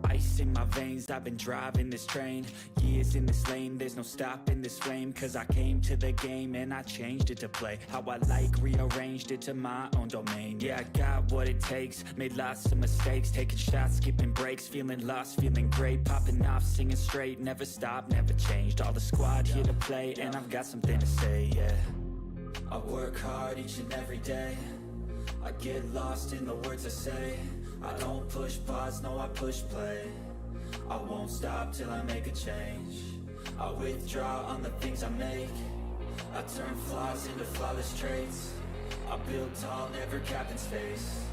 Ice in my veins, I've been driving this train. Years in this lane, there's no stopping this flame. Cause I came to the game and I changed it to play how I like, rearranged it to my own domain. Yeah, I got what it takes, made lots of mistakes, taking shots, skipping breaks, feeling lost, feeling great, popping off, singing straight, never stopped, never changed. All the squad here to play and I've got something to say, yeah. I work hard each and every day, I get lost in the words I say. I don't push pause, no I push play. I won't stop till I make a change. I withdraw on the things I make. I turn flaws into flawless traits. I build tall, never capped in space.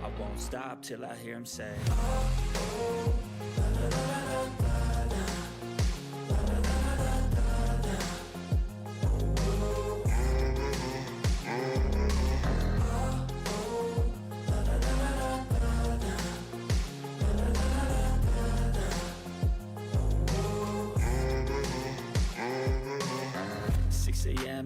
I won't stop till I hear him say, oh, la, la, la, la, la, la.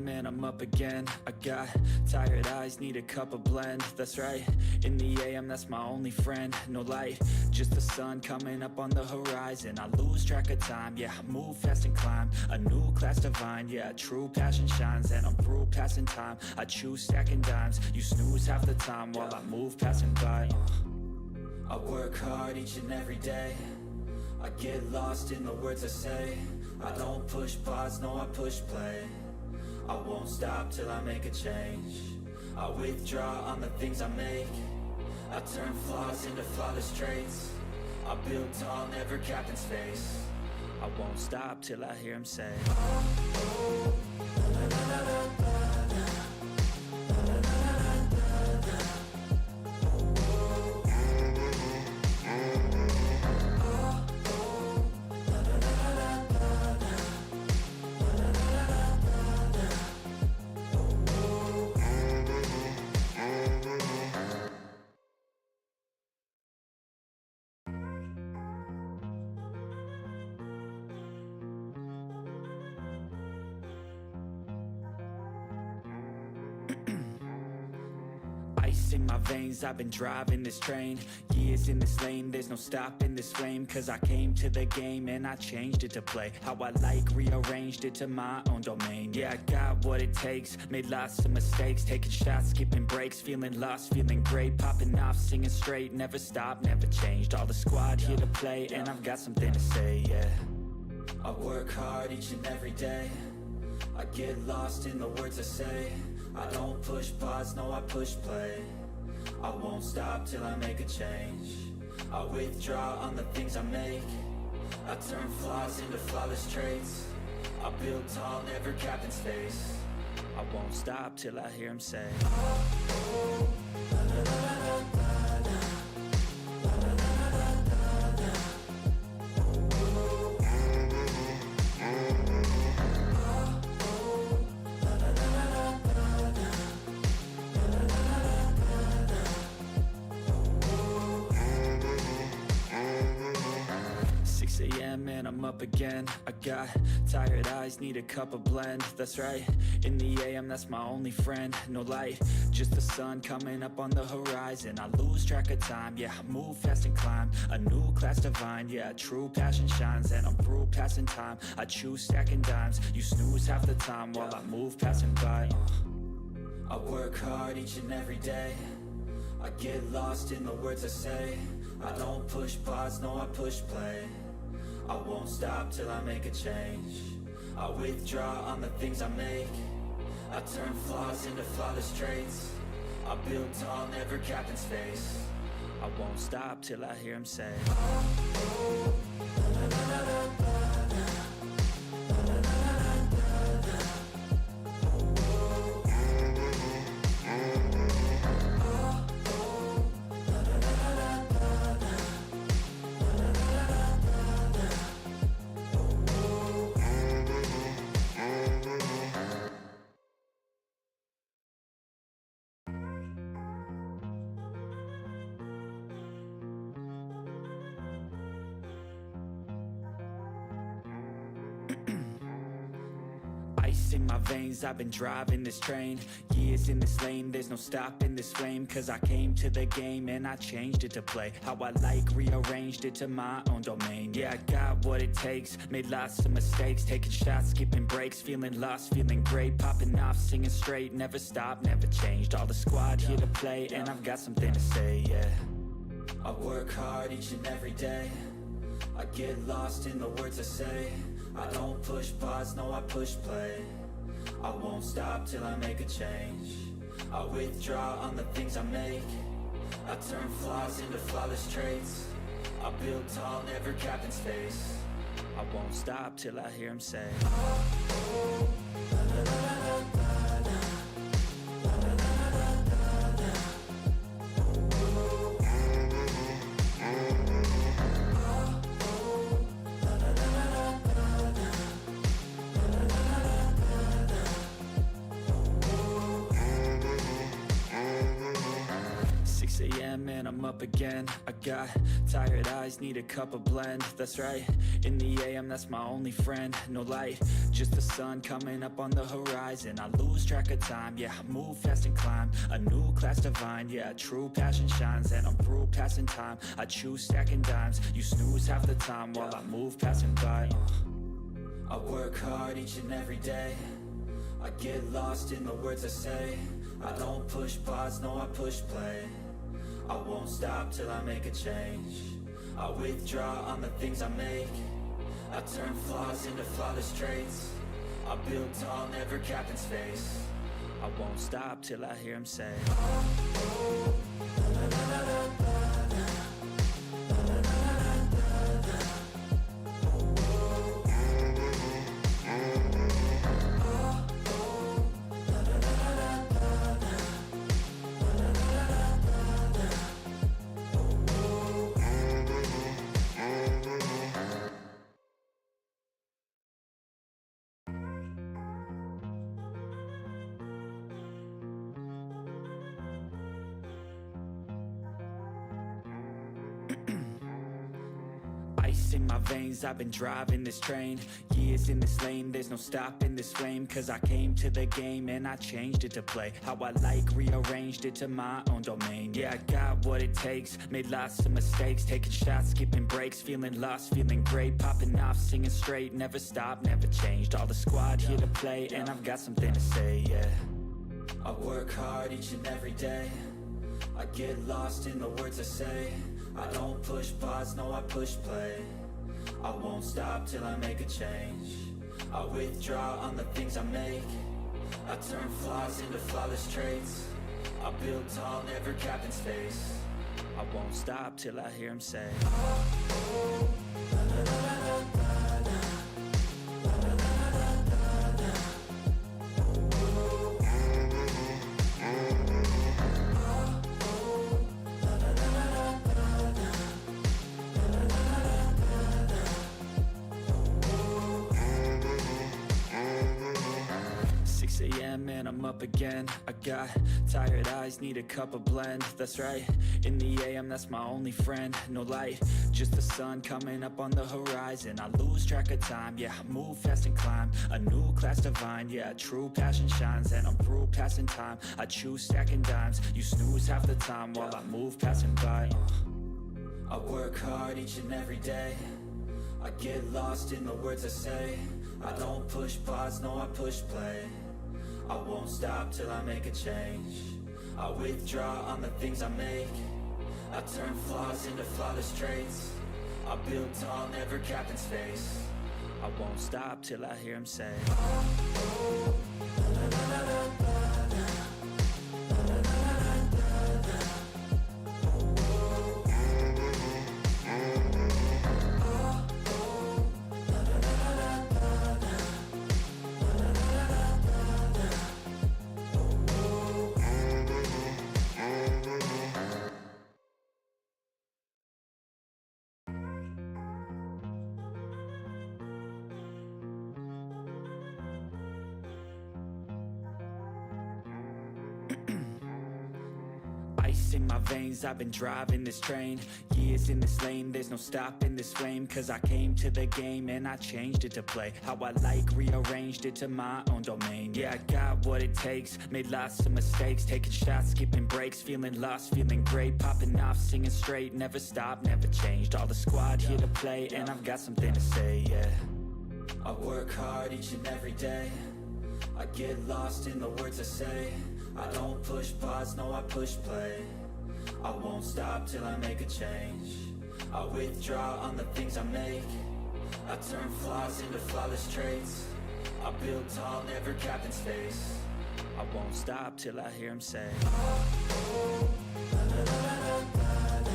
And I'm up again. I got tired eyes, need a cup of blend. That's right, in the AM, that's my only friend. No light, just the sun coming up on the horizon. I lose track of time, yeah, I move fast and climb a new class divine, yeah, true passion shines. And I'm through passing time, I choose stacking dimes. You snooze half the time while I move passing by. I work hard each and every day, I get lost in the words I say. I don't push pause, no I push play. I won't stop till I make a change. I withdraw on the things I make. I turn flaws into flawless traits. I build tall, never capped in space. I won't stop till I hear him say, oh, oh, la, la, la, la, la, la. In my veins, I've been driving this train. Years in this lane, there's no stopping this flame. Cause I came to the game and I changed it to play how I like, rearranged it to my own domain. Yeah, I got what it takes, made lots of mistakes, taking shots, skipping breaks, feeling lost, feeling great, popping off, singing straight, never stopped, never changed. All the squad here to play and I've got something to say, yeah. I work hard each and every day, I get lost in the words I say. I don't push pause, no I push play. I won't stop till I make a change. I withdraw on the things I make. I turn flaws into flawless traits. I build tall, never capped in space. I won't stop till I hear him say, oh, oh, la, la, la, la, la, la. And I'm up again. I got tired eyes, need a cup of blend. That's right, in the AM, that's my only friend. No light, just the sun coming up on the horizon. I lose track of time, yeah, I move fast and climb a new class divine, yeah, true passion shines. And I'm through passing time, I choose stacking dimes. You snooze half the time while I move passing by. I work hard each and every day, I get lost in the words I say. I don't push pause, no I push play. I won't stop till I make a change. I withdraw on the things I make. I turn flaws into flawless traits. I build tall, never capped in space. I won't stop till I hear him say, oh, oh, la, la, la, la, la, la. my veins, I've been driving this train. Years in this lane, there's no stopping this flame. Cause I came to the game and I changed it to play how I like, rearranged it to my own domain. Yeah, I got what it takes, made lots of mistakes, taking shots, skipping breaks, feeling lost, feeling great, popping off, singing straight, never stopped, never changed. All the squad here to play, and I've got something to say, yeah. I work hard each and every day, I get lost in the words I say. I don't push pause, no I push play. I won't stop till I make a change. I withdraw on the things I make. I turn flaws into flawless traits. I build tall, never capped in space. I won't stop till I hear him say, oh, oh, la, la, la, la, la, la. And I'm up again. I got tired eyes, need a cup of blend. That's right, in the AM, that's my only friend. No light, just the sun coming up on the horizon. I lose track of time, yeah, I move fast and climb a new class divine, yeah, true passion shines. And I'm through passing time, I choose stacking dimes. You snooze half the time while I move passing by. I work hard each and every day, I get lost in the words I say. I don't push pause, no I push play. I won't stop till I make a change. I withdraw on the things I make. I turn flaws into flawless traits. I build tall, never capped in space. I won't stop till I hear him say, oh, oh, la, la, la, la, la, la. Ice in my veins, I've been driving this train. Years in this lane, there's no stopping this flame. Cause I came to the game and I changed it to play how I like, rearranged it to my own domain. Yeah, I got what it takes, made lots of mistakes, taking shots, skipping breaks, feeling lost, feeling great, popping off, singing straight, never stopped, never changed. All the squad here to play, and I've got something to say, yeah. I work hard each and every day, I get lost in the words I say. I don't push pause, no I push play. I won't stop till I make a change. I withdraw on the things I make. I turn flaws into flawless traits. I build tall, never capped in space. I won't stop till I hear him say, oh, oh, la, la, la, la, la, la. And I'm up again. I got tired eyes, need a cup of blend. That's right, in the AM, that's my only friend. No light, just the sun coming up on the horizon. I lose track of time, yeah, I move fast and climb a new class divine, yeah, true passion shines. And I'm through passing time, I choose stacking dimes. You snooze half the time while I move passing by. I work hard each and every day, I get lost in the words I say. I don't push pause, no I push play. I won't stop till I make a change. I withdraw on the things I make. I turn flaws into flawless traits. I build tall, never capped in space. I won't stop till I hear him say, oh, oh, la, la, la, la, la, la. ice in my veins, I've been driving this train. Years in this lane, there's no stopping this flame. Cause I came to the game and I changed it to play how I like, rearranged it to my own domain. Yeah, I got what it takes, made lots of mistakes, taking shots, skipping breaks, feeling lost, feeling great, popping off, singing straight, never stopped, never changed. All the squad here to play, and I've got something to say, yeah. I work hard each and every day, I get lost in the words I say. I don't push pause, no I push play. I won't stop till I make a change. I withdraw on the things I make. I turn flaws into flawless traits. I build tall, never capped in space. I won't stop till I hear him say, oh, oh, la, la, la, la, la, la.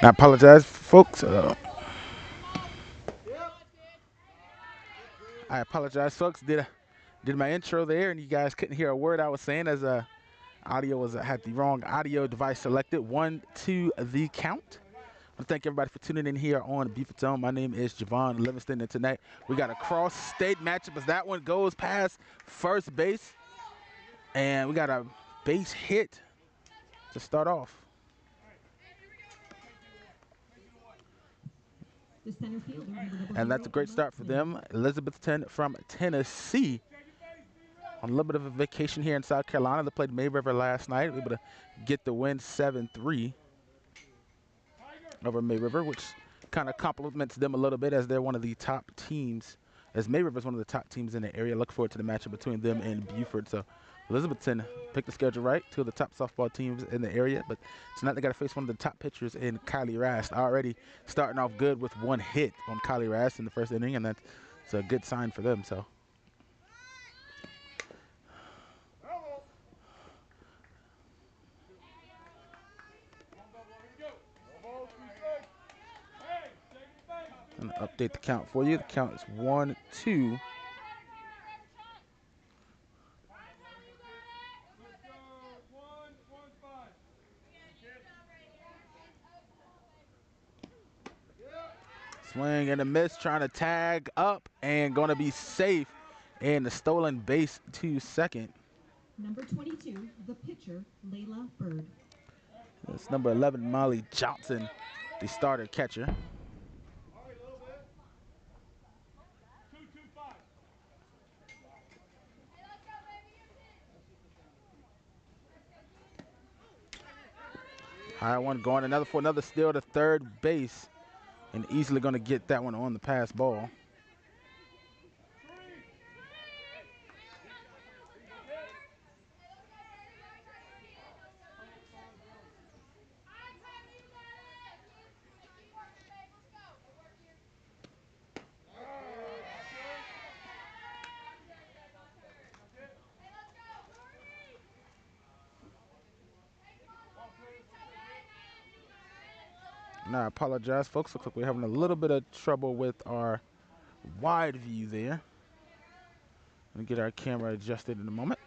I apologize, folks. I apologize, folks. Did my intro there, and you guys couldn't hear a word I was saying as audio was had the wrong audio device selected. 1, 2, the count. I want to thank everybody for tuning in here on Beaufort. My name is Javon Livingston, and tonight we got a cross-state matchup as that one goes past first base, and we got a base hit to start off. And that's a great start for them. Elizabethton from Tennessee on a little bit of a vacation here in South Carolina. They played May River last night, able to get the win 7-3 over May River, which kind of compliments them a little bit as they're one of the top teams, as May River is one of the top teams in the area. Look forward to the matchup between them and Beaufort. So Elizabethton picked the schedule right, two of the top softball teams in the area, but tonight they got to face one of the top pitchers in Kylie Rast, already starting off good with one hit on Kylie Rast in the first inning, and that's a good sign for them. So I'm going to update the count for you. The count is 1-2. Swing and a miss, trying to tag up and going to be safe. And the stolen base to second. Number 22, the pitcher, Layla Bird. That's number 11, Molly Johnson, the starter catcher. High one going, another steal to third base, and easily going to get that one on the pass ball. And I apologize, folks. Looks like we're having a little bit of trouble with our wide view there. Let me get our camera adjusted in a moment.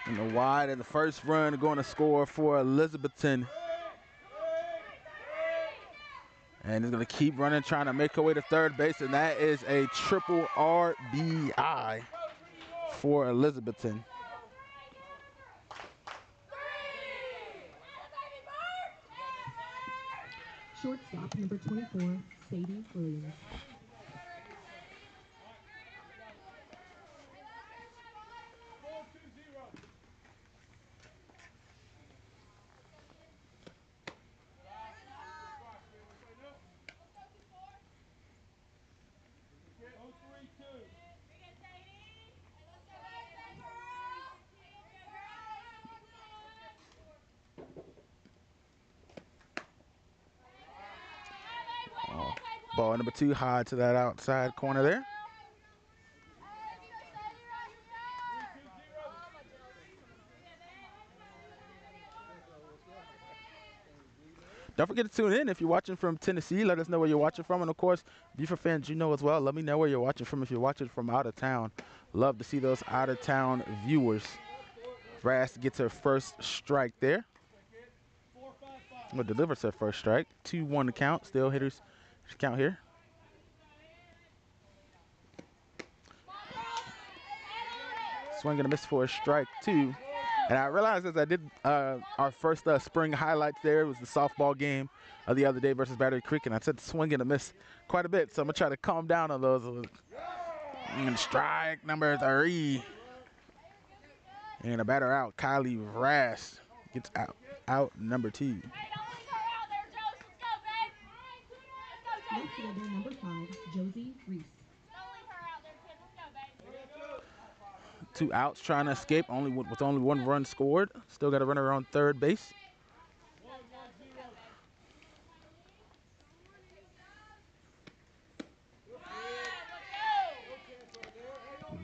And the wide and the first run going to score for Elizabethton. And he's going to keep running, trying to make her way to third base. And that is a triple RBI for Elizabethton. Shortstop number 24, Sadie Williams. Ball number 2 high to that outside corner there. Don't forget to tune in if you're watching from Tennessee. Let us know where you're watching from. And, of course, Beaufort fans, you know as well. Let me know where you're watching from if you're watching from out of town. Love to see those out-of-town viewers. Ras gets her first strike there. Well, delivers her first strike. 2-1 to count. Still hitters count here. Swing and a miss for a strike, 2. And I realized as I did our first spring highlights there, it was the softball game of the other day versus Battery Creek, and I said swing and a miss quite a bit, so I'm going to try to calm down on those. And strike number 3. And a batter out, Kylie Rash gets out number 2. Outfielder number 5, Josie Reese. 2 outs, trying to escape with only 1 run scored. Still got a runner on third base.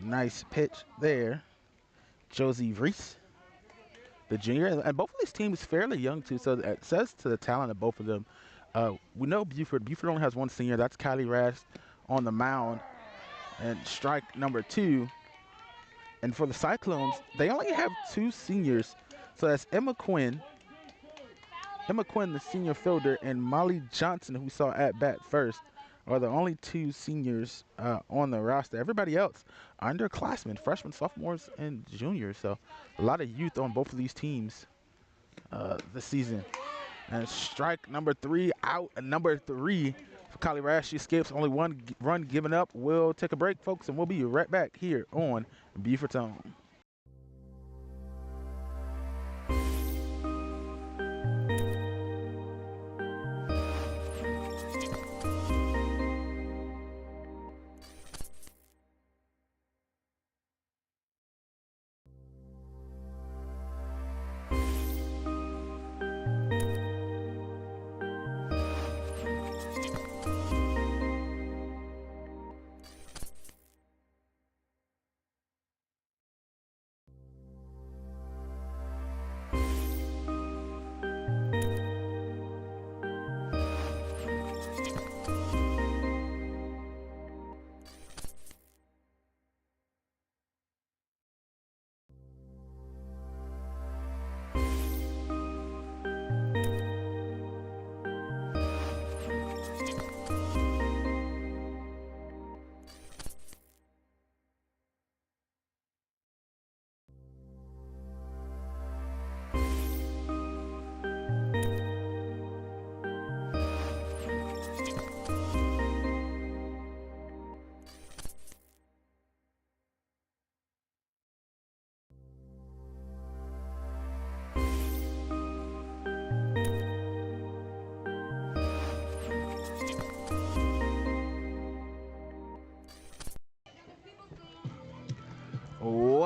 Nice pitch there. Josie Reese, the junior. And both of these teams fairly young, too, so it says to the talent of both of them. We know Beaufort. Beaufort only has 1 senior. That's Kylie Rash on the mound. And strike number 2. And for the Cyclones, they only have 2 seniors. So that's Emma Quinn, the senior fielder, and Molly Johnson, who we saw at bat first, are the only 2 seniors on the roster. Everybody else, underclassmen, freshmen, sophomores, and juniors. So a lot of youth on both of these teams this season. And strike number 3, out number 3 for Kylie Rash. She escapes, only 1 run given up. We'll take a break, folks, and we'll be right back here on Beauforton.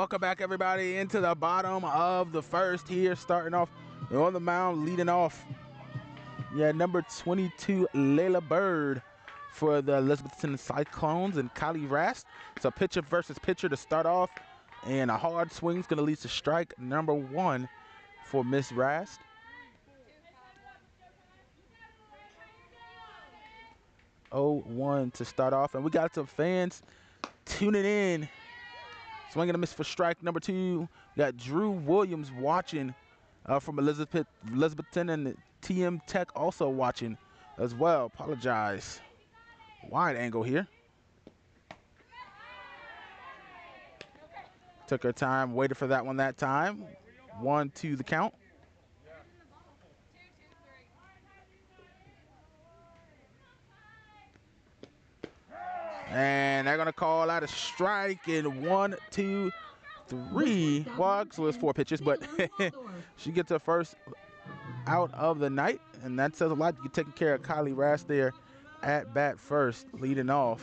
Welcome back, everybody, into the bottom of the first here. Starting off on the mound, leading off. Yeah, number 22, Layla Bird for the Elizabethton Cyclones and Kylie Rast. It's a pitcher versus pitcher to start off. And a hard swing is going to lead to strike number 1 for Miss Rast. Oh, 1 to start off. And we got some fans tuning in. Swinging a miss for strike number 2. We got Drew Williams watching from Elizabethton, and TM Tech also watching as well. Apologize. Wide angle here. Took her time, waited for that one that time. 1-2 the count. And they're gonna call out a strike in 1, 2, 3. Well, so it's 4 pitches, but she gets her first out of the night, and that says a lot. You're taking care of Kylie Rast there at bat first, leading off.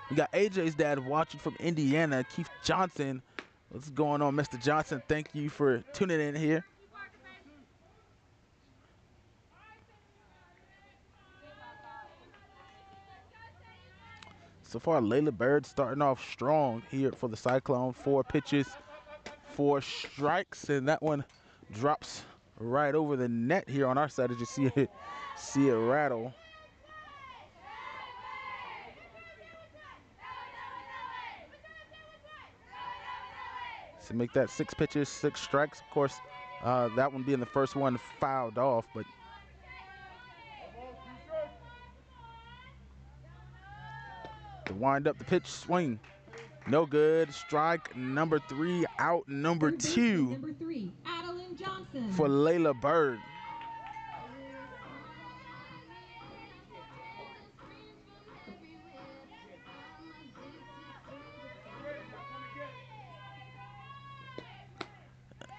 We got AJ's dad watching from Indiana, Keith Johnson. What's going on, Mr. Johnson? Thank you for tuning in here. So far, Layla Bird starting off strong here for the Cyclone. 4 pitches, 4 strikes, and that one drops right over the net here on our side as you see it rattle. To make that 6 pitches, 6 strikes. Of course, that one being the first one fouled off, but to wind up the pitch swing. No good. Strike number 3, out number 2 Number 3, Adeline Johnson. for Layla Bird.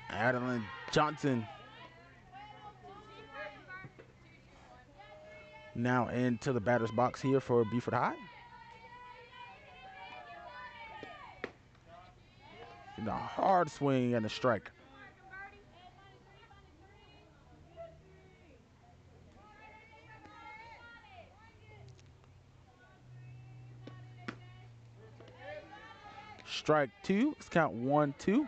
Adeline Johnson now into the batter's box here for Beaufort High. And a hard swing and a strike. Strike 2. Let's count 1, 2.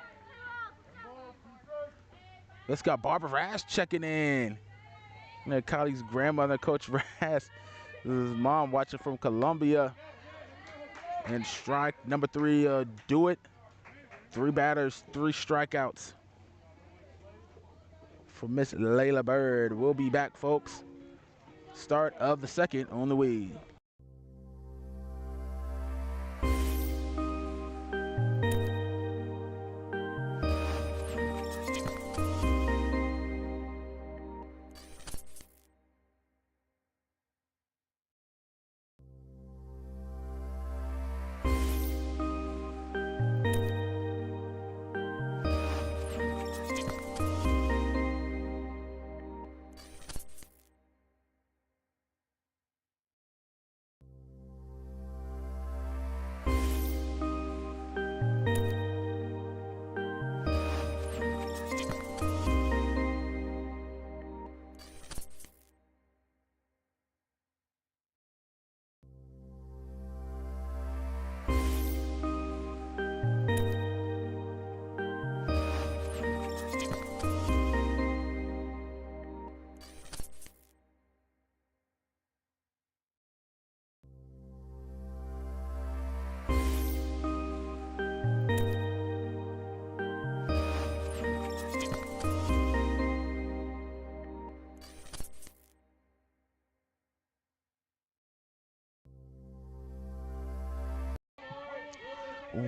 Let's got Barbara Rast checking in. Kylie's grandmother, Coach Rast. This is his mom watching from Columbia. And strike number 3, do it. 3 batters, 3 strikeouts for Miss Layla Bird. We'll be back, folks. Start of the second on the way.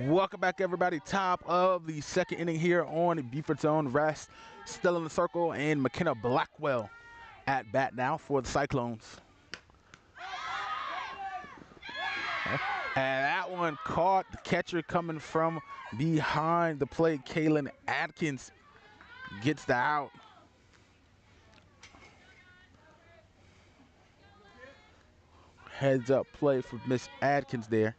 Welcome back, everybody. Top of the second inning here on Beaufort's own. Rast still in the circle, and McKenna Blackwell at bat now for the Cyclones. And that one caught the catcher coming from behind the plate. Kaylin Atkins gets the out. Heads up play for Miss Atkins there.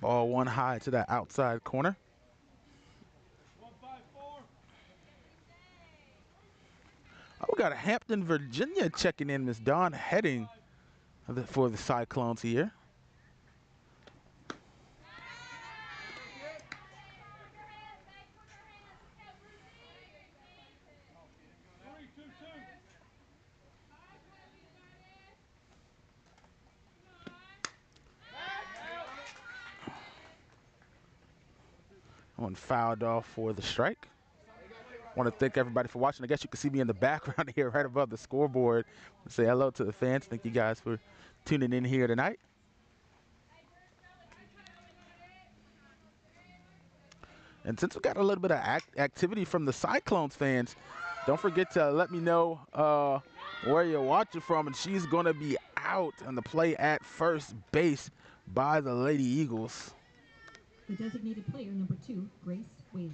Ball one high to that outside corner. Oh, we got a Hampton, Virginia checking in. Miss Dawn Heading for the Cyclones here. One fouled off for the strike. Want to thank everybody for watching. I guess you can see me in the background here right above the scoreboard. Say hello to the fans. Thank you guys for tuning in here tonight. And since we got a little bit of activity from the Cyclones fans, don't forget to let me know where you're watching from. And she's going to be out on the play at first base by the Lady Eagles. The designated player, number 2, Grace Whaley.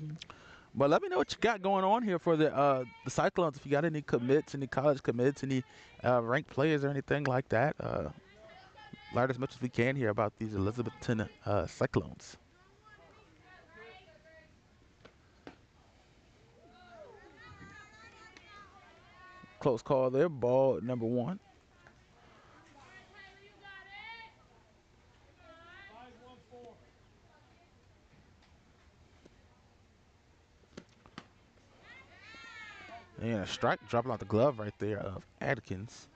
But let me know what you got going on here for the Cyclones. If you got any commits, any college commits, any ranked players or anything like that, learn as much as we can here about these Elizabethton Cyclones. Close call there, ball number 1. And a strike, dropping out the glove right there of Adkins.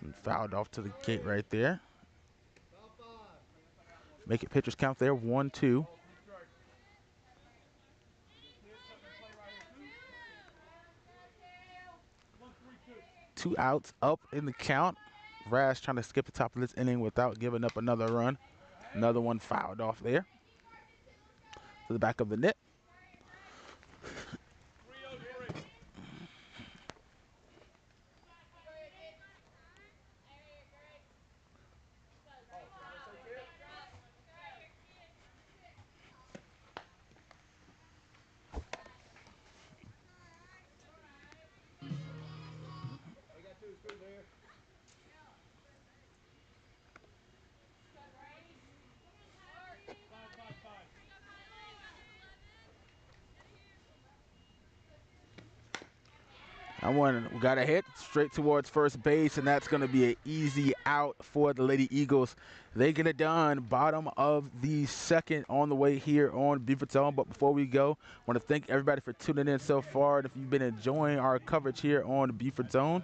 And fouled off to the gate right there. Make it pitchers count there, 1-2. Two outs up in the count. Rash trying to skip the top of this inning without giving up another run. Another one fouled off there to the back of the net. That one got a hit straight towards first base, and that's going to be an easy out for the Lady Eagles. They get it done. Bottom of the second on the way here on Beaufort Zone. But before we go, I want to thank everybody for tuning in so far. And if you've been enjoying our coverage here on Beaufort Zone,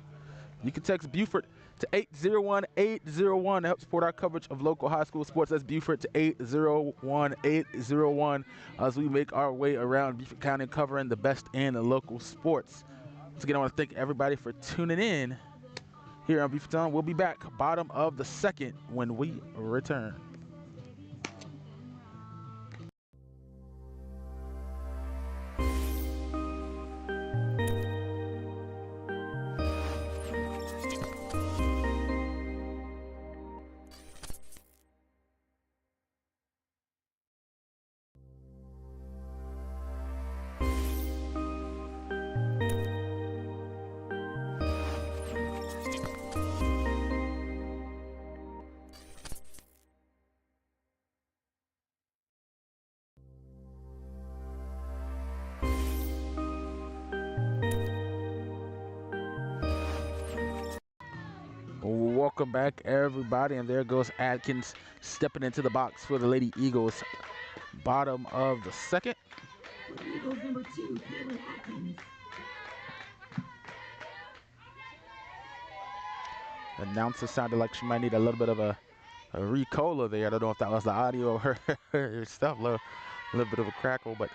you can text Beaufort to 801-801 to help support our coverage of local high school sports. That's Beaufort to 801-801 as we make our way around Beaufort County covering the best in the local sports. Once again, I want to thank everybody for tuning in here on Beaufort Zone. We'll be back bottom of the second when we return. Welcome back, everybody, and there goes Adkins stepping into the box for the Lady Eagles. Bottom of the second. Eagles number 2, Taylor Atkins. Announcer sounded like she might need a little bit of a recola there. I don't know if that was the audio of her stuff, a little bit of a crackle, but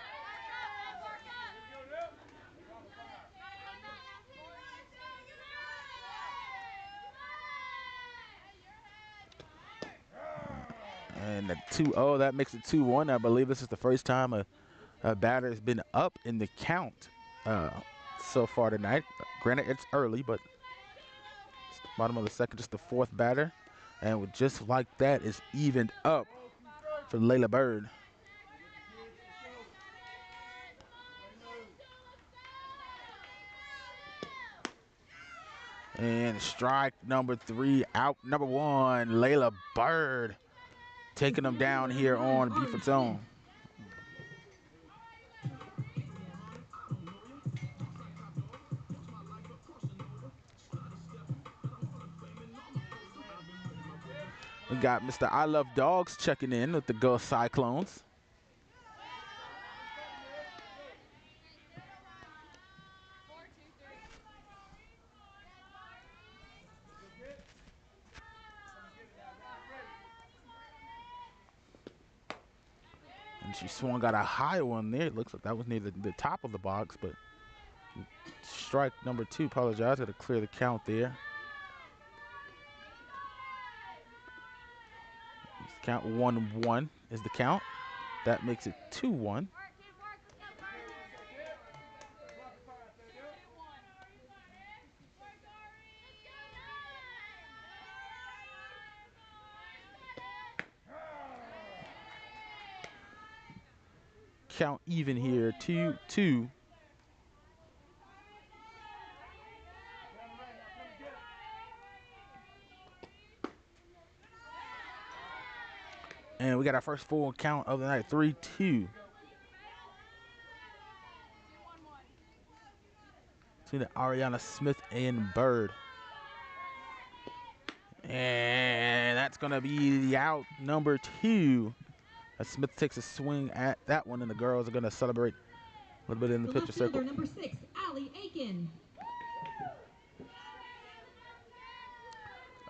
and the 2-0, that makes it 2-1. I believe this is the first time a batter has been up in the count so far tonight. Granted, it's early, but it's the bottom of the second, just the fourth batter. And just like that, is evened up for Layla Bird. And strike number 3, out number 1, Layla Bird taking them down here on Beaufort zone. We got Mr. I Love Dogs checking in with the Go Cyclones. And she swung out a high one there. It looks like that was near the top of the box, but strike number 2, apologize, got to clear the count there. Count 1-1 is the count. That makes it 2-1. Count even here, 2-2. And we got our first full count of the night, 3-2. Between Ariana Smith and Bird. And that's going to be the out number 2. As Smith takes a swing at that one, and the girls are going to celebrate a little bit in the picture circle. Number 6, Allie Aiken.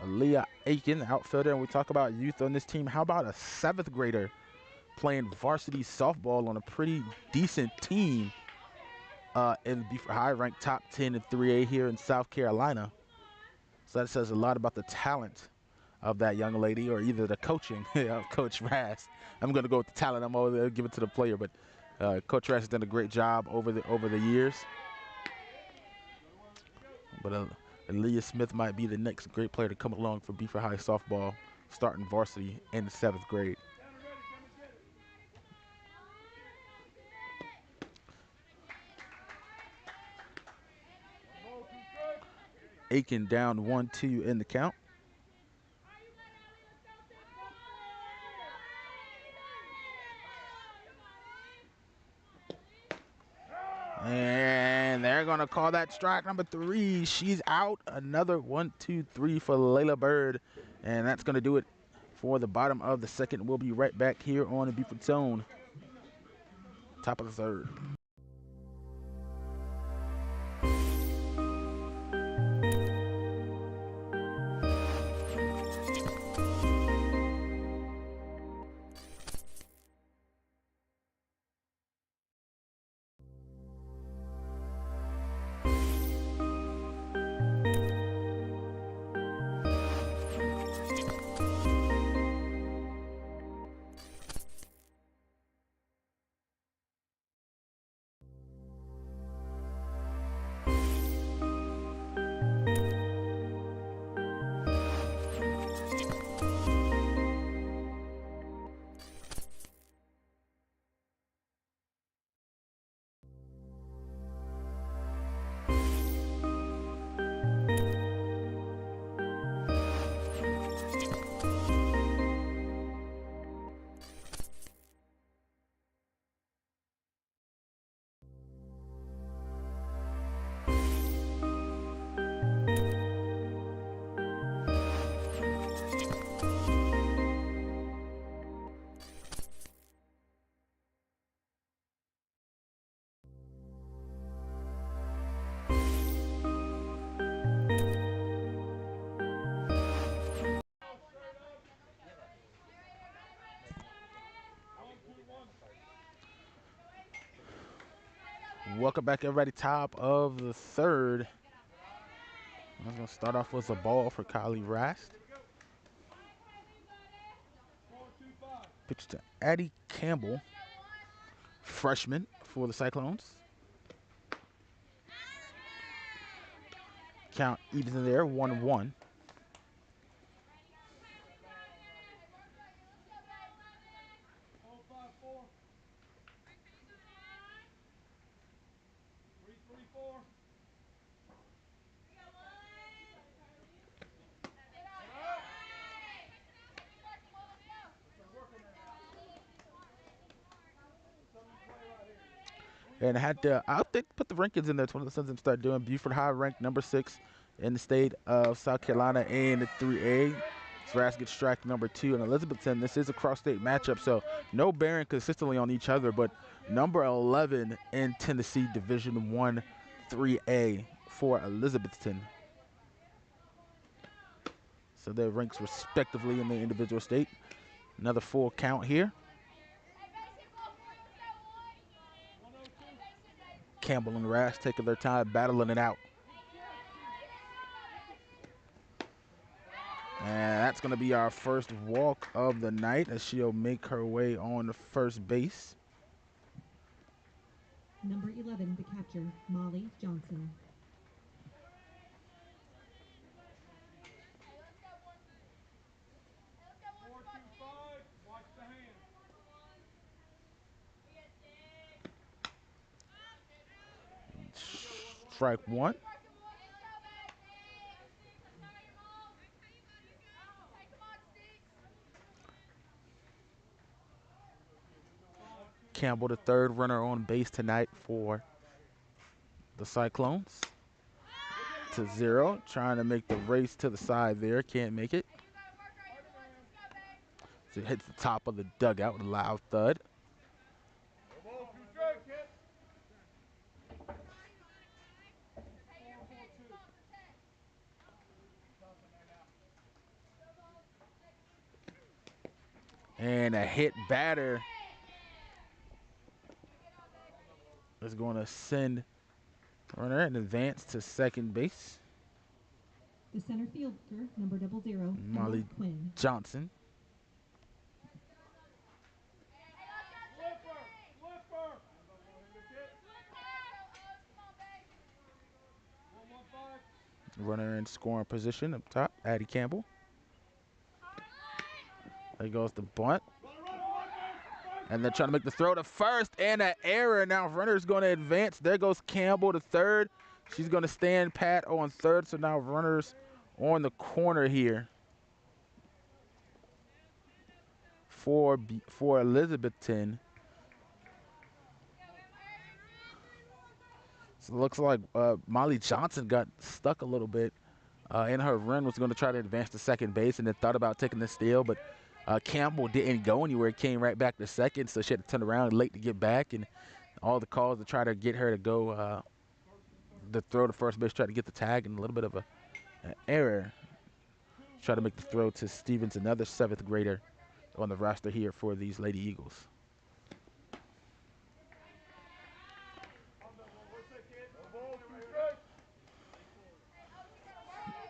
Aaliyah Aiken, outfielder, and we talk about youth on this team. How about a 7th grader playing varsity softball on a pretty decent team in Beaufort High, ranked top 10 in 3A here in South Carolina. So that says a lot about the talent of that young lady, or either the coaching of Coach Rass. I'm going to go with the talent. I'm over there, give it to the player, but Coach Rass has done a great job over the years. But Aaliyah Smith might be the next great player to come along for Beaufort High softball, starting varsity in the 7th grade. Aiken down 1-2 in the count. And they're going to call that strike number 3. She's out. Another 1-2-3 for Layla Bird. And that's going to do it for the bottom of the 2nd. We'll be right back here on the Beaufort Zone. Top of the 3rd. Welcome back, everybody. Top of the 3rd. I'm going to start off with a ball for Kylie Rast. Pitch to Addie Campbell, freshman for the Cyclones. Count evens in there, 1-1. And had to, I think, put the rankings in there. It's one of the sons start doing. Beaufort High ranked number 6 in the state of South Carolina in the 3A. Rask gets strike number 2 in Elizabethton. This is a cross-state matchup, so no bearing consistently on each other, but number 11 in Tennessee Division 1 3A for Elizabethton. So their ranks respectively in the individual state. Another full count here. Campbell and Rask taking their time battling it out. And that's going to be our first walk of the night as she'll make her way on the first base. Number 11, the catcher, Molly Johnson. Strike 1. Campbell, the third runner on base tonight for the Cyclones. To 0, trying to make the race to the side there, can't make it. So it hits the top of the dugout with a loud thud. And a hit batter is going to send runner in advance to second base. The center fielder, number 00, Molly Emma Quinn. Johnson. Runner in scoring position up top, Addie Campbell. There goes the bunt. And they're trying to make the throw to first, and an error. Now runner's going to advance. There goes Campbell to third. She's going to stand pat on third, so now runner's on the corner here for Elizabethton. So it looks like Molly Johnson got stuck a little bit in her run, was going to try to advance to second base and then thought about taking the steal, but Campbell didn't go anywhere. It came right back to second, so she had to turn around late to get back, and all the calls to try to get her to go the throw to first base, try to get the tag, and a little bit of an error. Try to make the throw to Stevens, another 7th grader on the roster here for these Lady Eagles.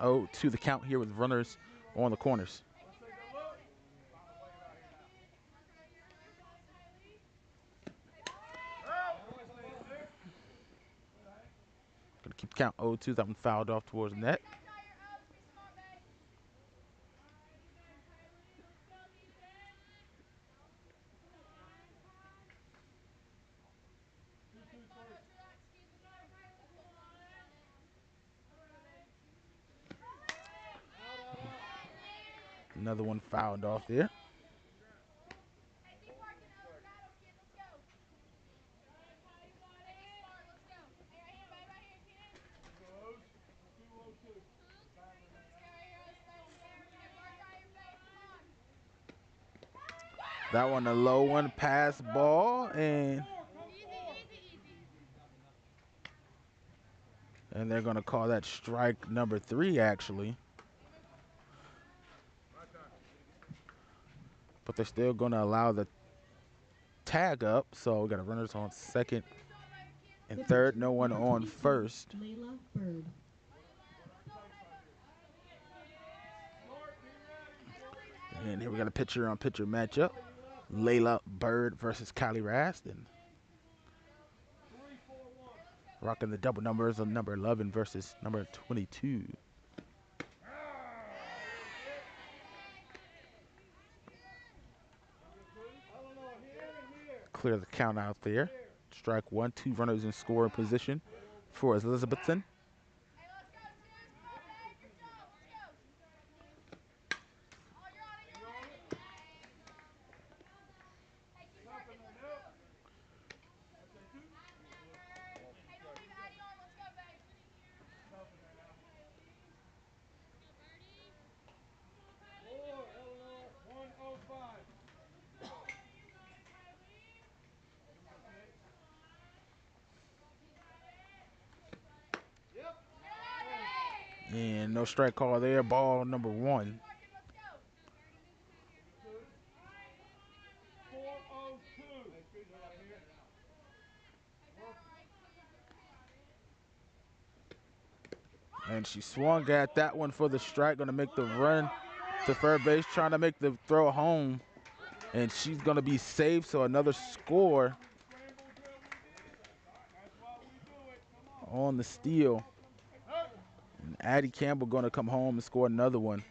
0-2 the count here with runners on the corners. Gonna keep count 0-2. That one fouled off towards the net. Another one fouled off there. That one a low one, pass ball, and they're gonna call that strike number 3 actually. But they're still gonna allow the tag up, so we got runners on second and third, no one on first. Layla Bird. And here we got a pitcher-on-pitcher matchup. Layla Bird versus Kylie Raston. Rocking the double numbers on number 11 versus number 22. Clear the count out there. Strike 1, 2 runners in scoring position for Elizabethton. And no strike call there. Ball number 1. And she swung at that one for the strike. Going to make the run to third base, trying to make the throw home. And she's going to be safe, so another score on the steal. And Addie Campbell going to come home and score another one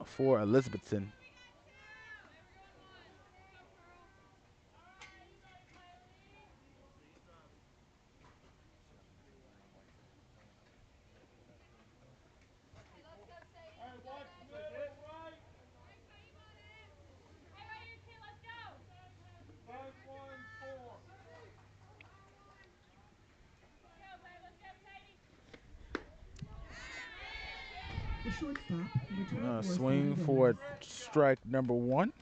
for Elizabethton. The shortstop, number 24, Swing Sadie for Williams. strike number 1.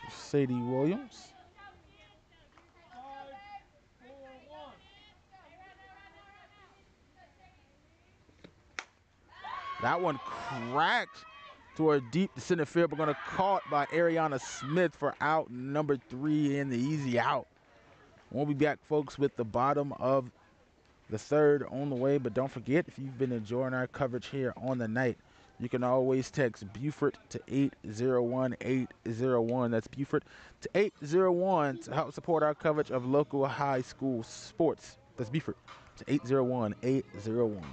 Sadie Williams. That one cracked toward deep to center field, but going to caught by Ariana Smith for out number 3 in the easy out. We'll be back, folks, with the bottom of the third on the way. But don't forget, if you've been enjoying our coverage here on the night, you can always text Beaufort to 801-801. That's Beaufort to 801 to help support our coverage of local high school sports. That's Beaufort to 801-801.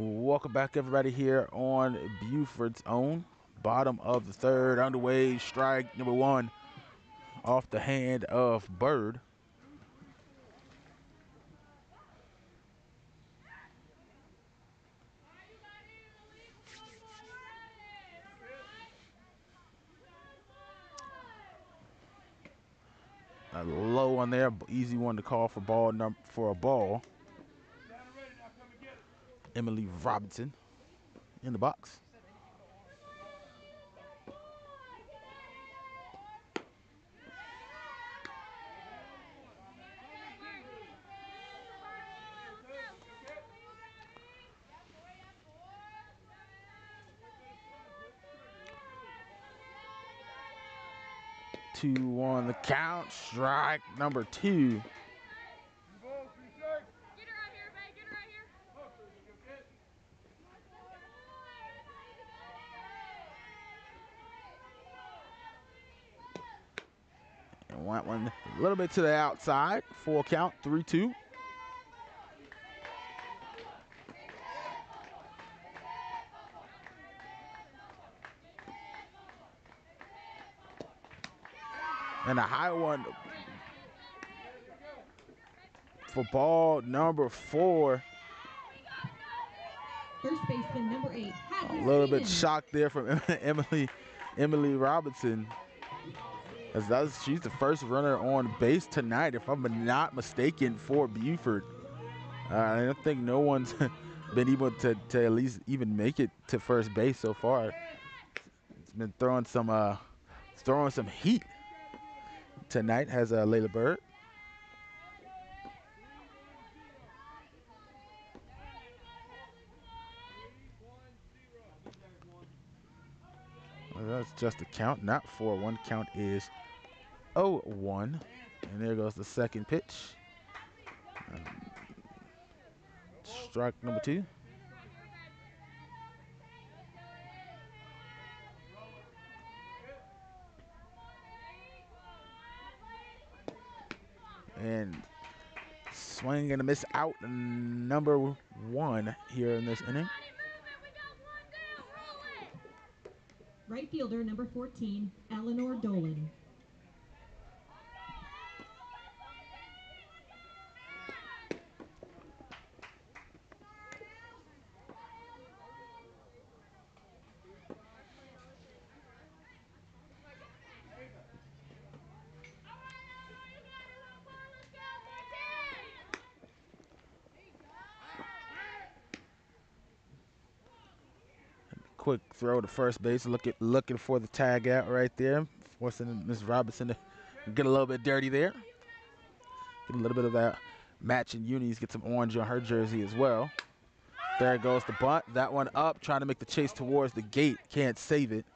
Welcome back, everybody, here on Beaufort's own. Bottom of the third, underway, strike number 1 off the hand of Bird. A low one there, easy one to call for a ball. Emily Robinson in the box. Two on the count, strike number 2. And went one a little bit to the outside. Full count, 3-2. And a high one for ball number 4. First baseman, number 8, A little bit shocked there from Emily Robinson. She's the first runner on base tonight, if I'm not mistaken, for Beaufort. I don't think no one's been able to at least even make it to first base so far. It's been throwing some heat tonight, has Layla Bird. That's just a count, not 4-1. Count is 0-1. And there goes the second pitch. Strike number 2. And swing and a miss, out number 1 here in this inning. Right fielder number 14, Eleanor Dolan. Quick throw to first base, looking for the tag out right there, forcing Miss Robinson to get a little bit dirty there. Get a little bit of that matching unis, get some orange on her jersey as well. There goes the bunt. That one up, trying to make the chase towards the gate. Can't save it.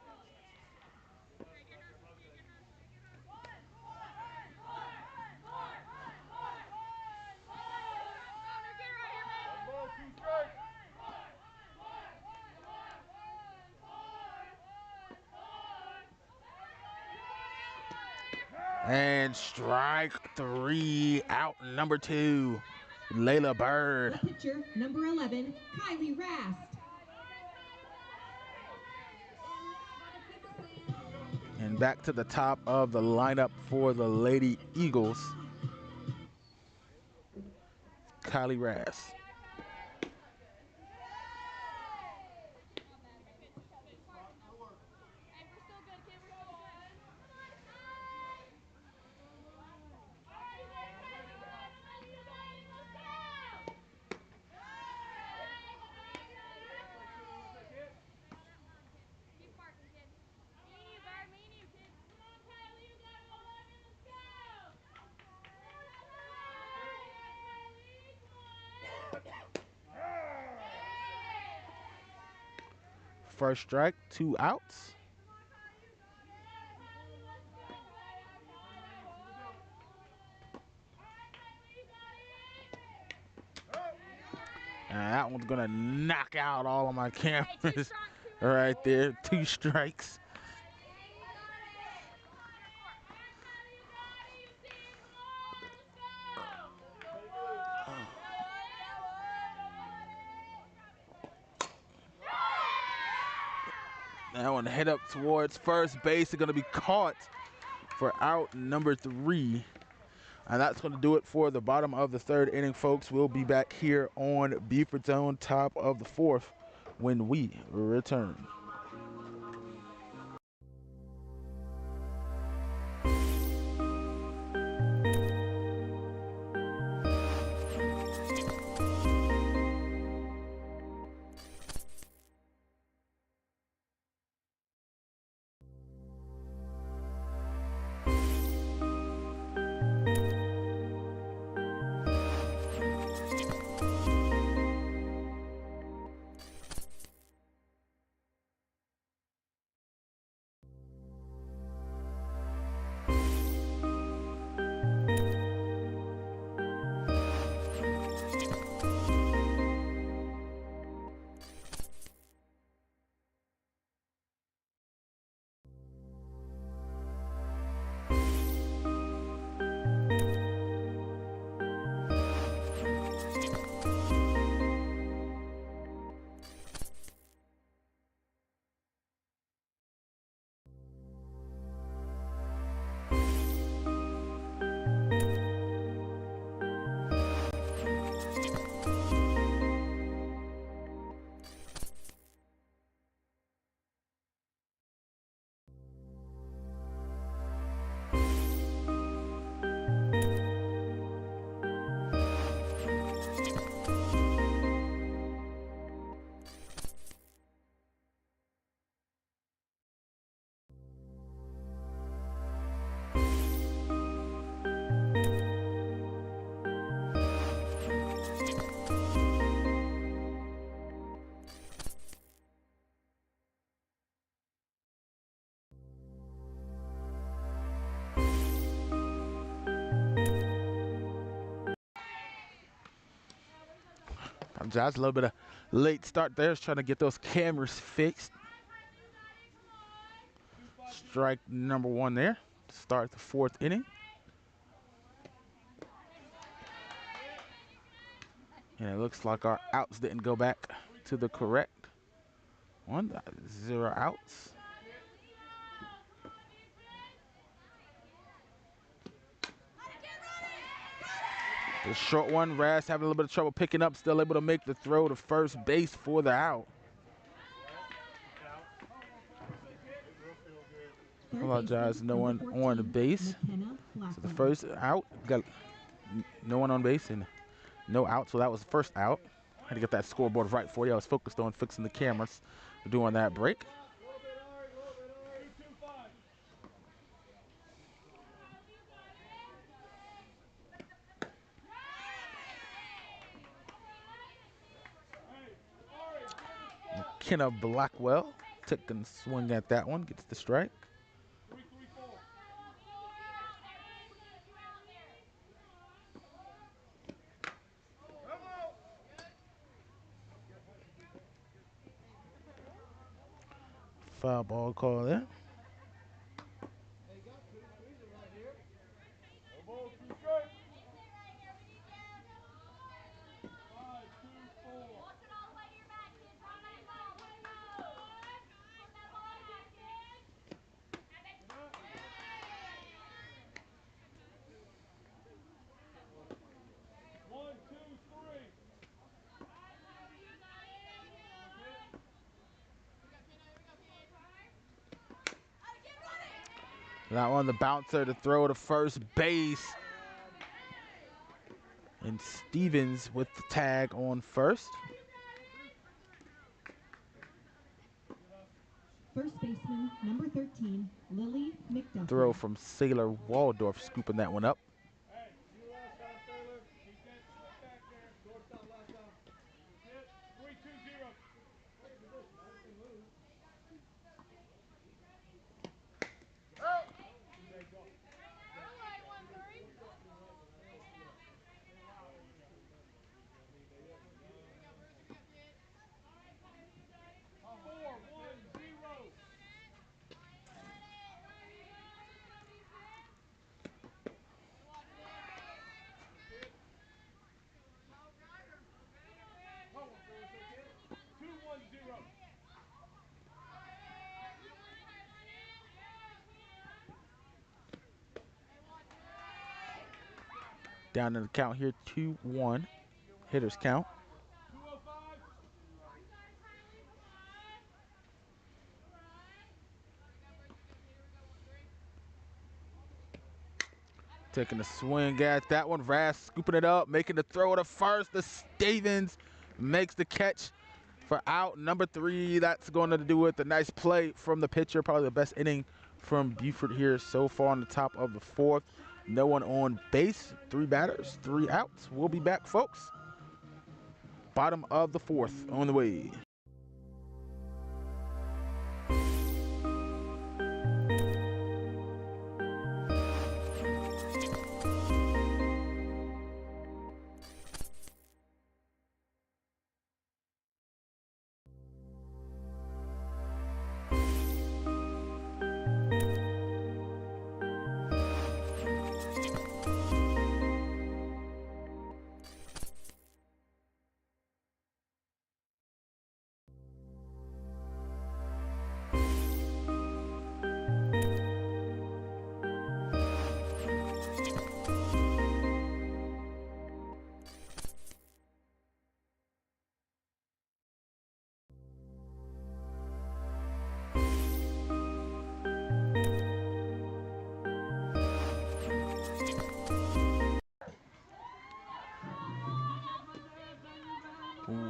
And strike 3, out number 2, Layla Bird. The pitcher, number 11, Kylie Rast. And back to the top of the lineup for the Lady Eagles, Kylie Rast. First strike, 2 outs. And that one's gonna knock out all of my cameras right there. 2 strikes. That one hit up towards first base. It's gonna be caught for out number 3. And that's going to do it for the bottom of the 3rd inning, folks. We'll be back here on Beaufort's top of the 4th when we return. Josh, a little bit of late start there. Trying to get those cameras fixed. Strike number 1 there. Start the 4th inning. And it looks like our outs didn't go back to the correct one. 0 outs. The short one, Ras having a little bit of trouble picking up, still able to make the throw to first base for the out. Apologize, no one on the base. So the first out, got no one on base and no out, so that was the first out. Had to get that scoreboard right for you. I was focused on fixing the cameras during that break. McKenna Blackwell taking a swing at that one, gets the strike. Foul ball call there. That one, the bouncer to throw to first base. And Stevens with the tag on first. First baseman, number 13, Lily McDuffie. Throw from Sailor Waldorf, scooping that one up. Down in the count here, 2-1. Hitters count. Taking a swing at that one. Ras scooping it up, making the throw to first. The Stevens makes the catch for out number 3. That's going to do it. The nice play from the pitcher. Probably the best inning from Beaufort here so far on the top of the 4th. No one on base. 3 batters, 3 outs. We'll be back, folks. Bottom of the 4th on the way.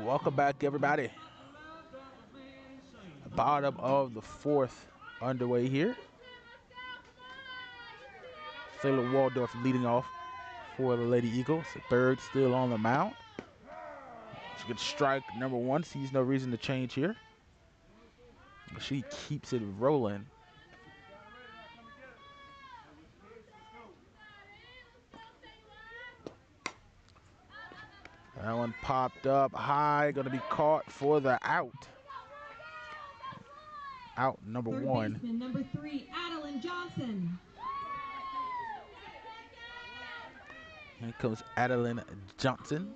Welcome back, everybody. Bottom of the 4th underway here. Sailor Waldorf leading off for the Lady Eagles. Bird still on the mound. She gets strike number 1. Sees no reason to change here. She keeps it rolling. That one popped up high, going to be caught for the out. Out number Third one. baseman, number 3, Adeline Johnson. Here comes Adeline Johnson,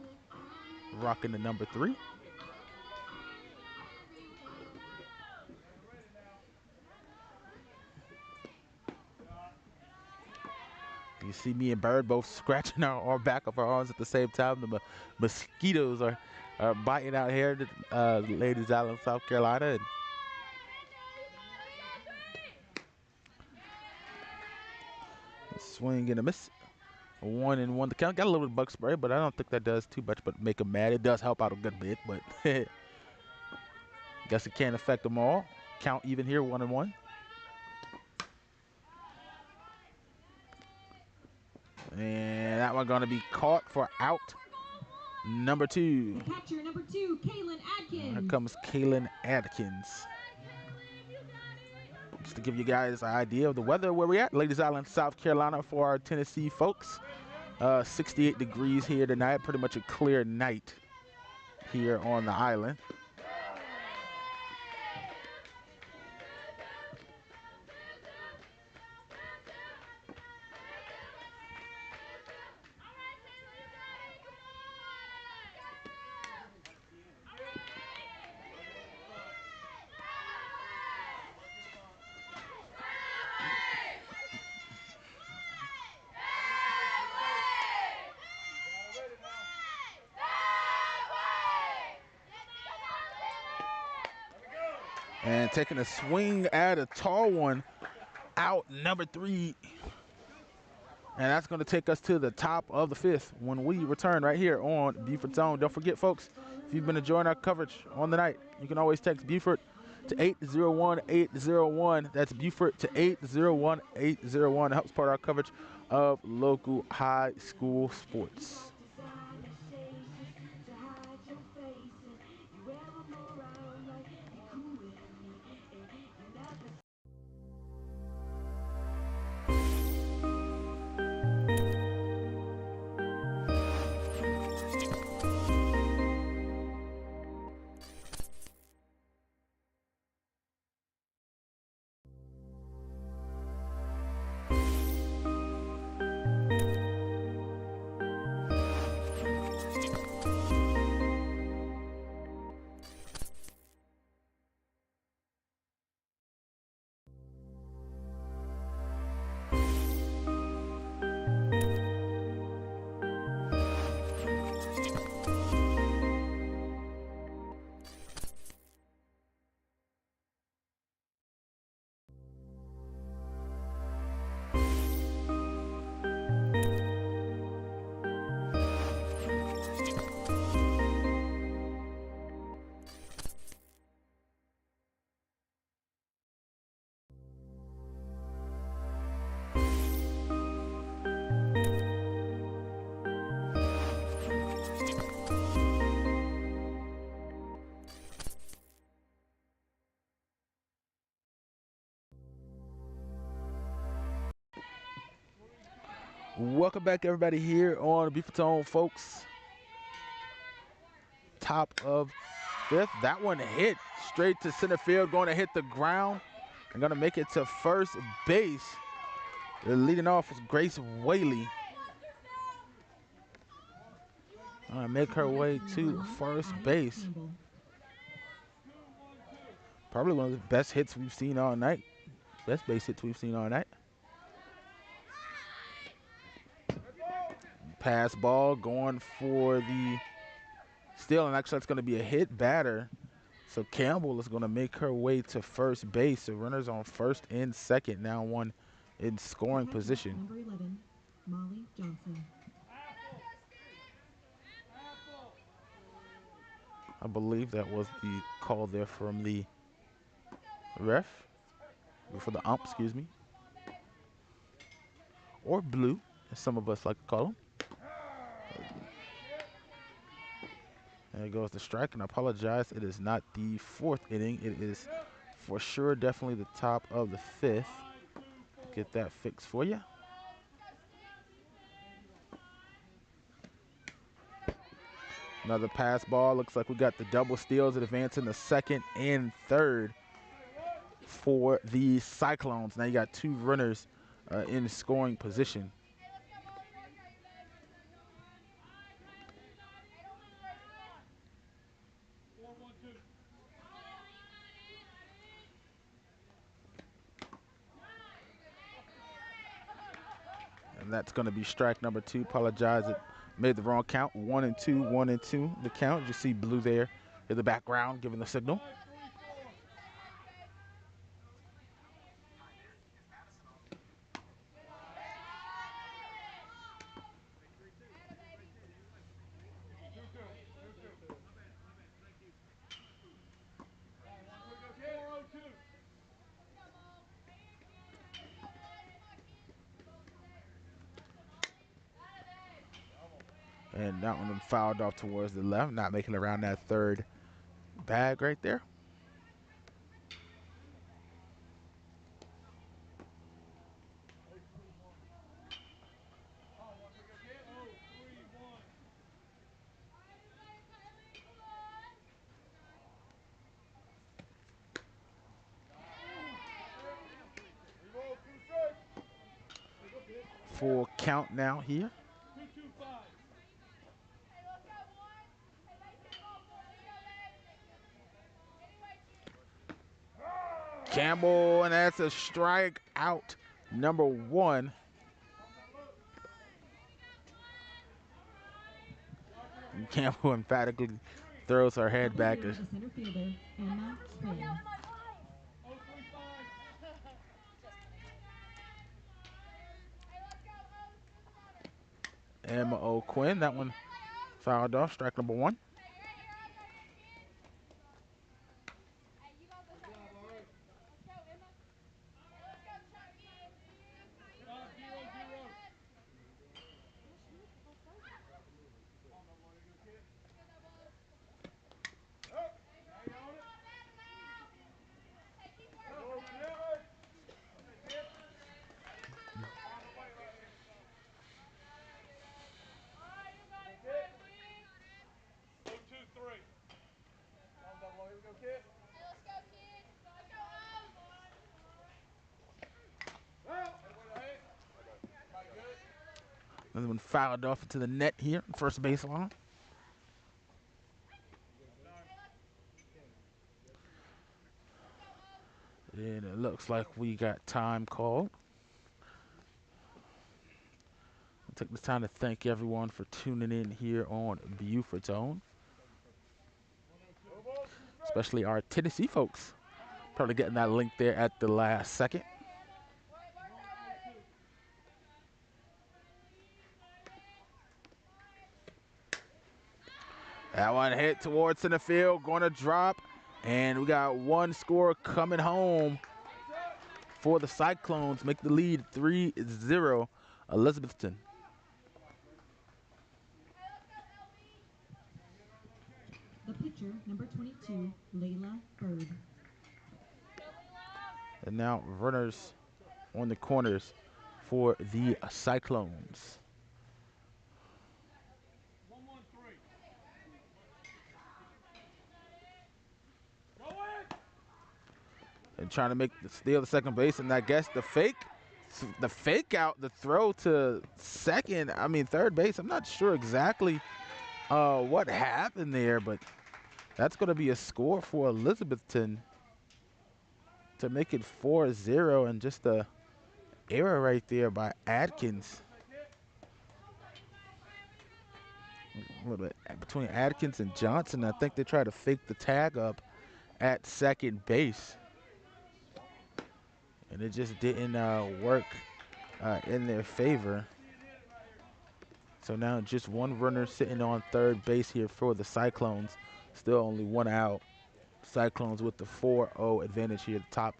rocking the number 3. You see me and Bird both scratching our back of our arms at the same time. The mosquitoes are biting out here, ladies out in South Carolina. And swing and a miss. 1-1 the count. Got a little bit of bug spray, but I don't think that does too much but make them mad. It does help out a good bit, but guess it can't affect them all. Count even here, 1-1. And that one gonna be caught for out number 2. Catcher number 2, Kaylin Adkins. Here comes Kaylin Adkins. Just to give you guys an idea of the weather where we're at. Ladies Island, South Carolina for our Tennessee folks. 68 degrees here tonight. Pretty much a clear night here on the island. And taking a swing at a tall one, out number 3. And that's going to take us to the top of the 5th when we return right here on Beaufort Zone. Don't forget, folks, if you've been enjoying our coverage on the night, you can always text Beaufort to 801-801. That's Beaufort to 801-801. It helps part our coverage of local high school sports. Welcome back, everybody, here on Beaufort Zone, folks. Top of 5th. That one hit straight to center field, going to hit the ground and going to make it to first base. Leading off was Grace Whaley. Make her way to first base. Probably one of the best hits we've seen all night. Best base hits we've seen all night. Pass ball going for the steal, and actually that's going to be a hit batter. So Campbell is going to make her way to first base. So runners on first and second, now one in scoring position. Number 11, Molly Johnson. I believe that was the call there from the ref, or for the ump, excuse me. Or blue, as some of us like to call him. There goes the strike, and I apologize, it is not the 4th inning. It is for sure definitely the top of the 5th. Get that fixed for you. Another pass ball. Looks like we got the double steals advancing the second and third for the Cyclones. Now you got two runners in scoring position. And that's going to be strike number 2. Apologize, it made the wrong count. 1 and 2, 1 and 2. The count. You see blue there in the background giving the signal. And that one fouled off towards the left, not making it around that third bag right there. Full count now here. Campbell, and that's a strike out number 1. And Campbell emphatically throws her head back. The center fielder, Emma Quinn. Emma O'Quinn, that one fouled off, strike number 1. Another one fouled off into the net here, first baseline. And it looks like we got time called. I'll take this time to thank everyone for tuning in here on Beaufortone, especially our Tennessee folks. Probably getting that link there at the last second. That one hit towards center field, going to drop, and we got one score coming home for the Cyclones. Make the lead 3-0, Elizabethton. The pitcher, number 22, Layla Bird. And now runners on the corners for the Cyclones. And trying to make the steal the second base, and I guess the fake out, the throw to third base. I'm not sure exactly what happened there, but that's going to be a score for Elizabethton to make it 4-0, and just a error right there by Adkins. A little bit between Adkins and Johnson. I think they tried to fake the tag up at second base, and it just didn't work in their favor. So now just one runner sitting on third base here for the Cyclones. Still only one out. Cyclones with the 4-0 advantage here at the top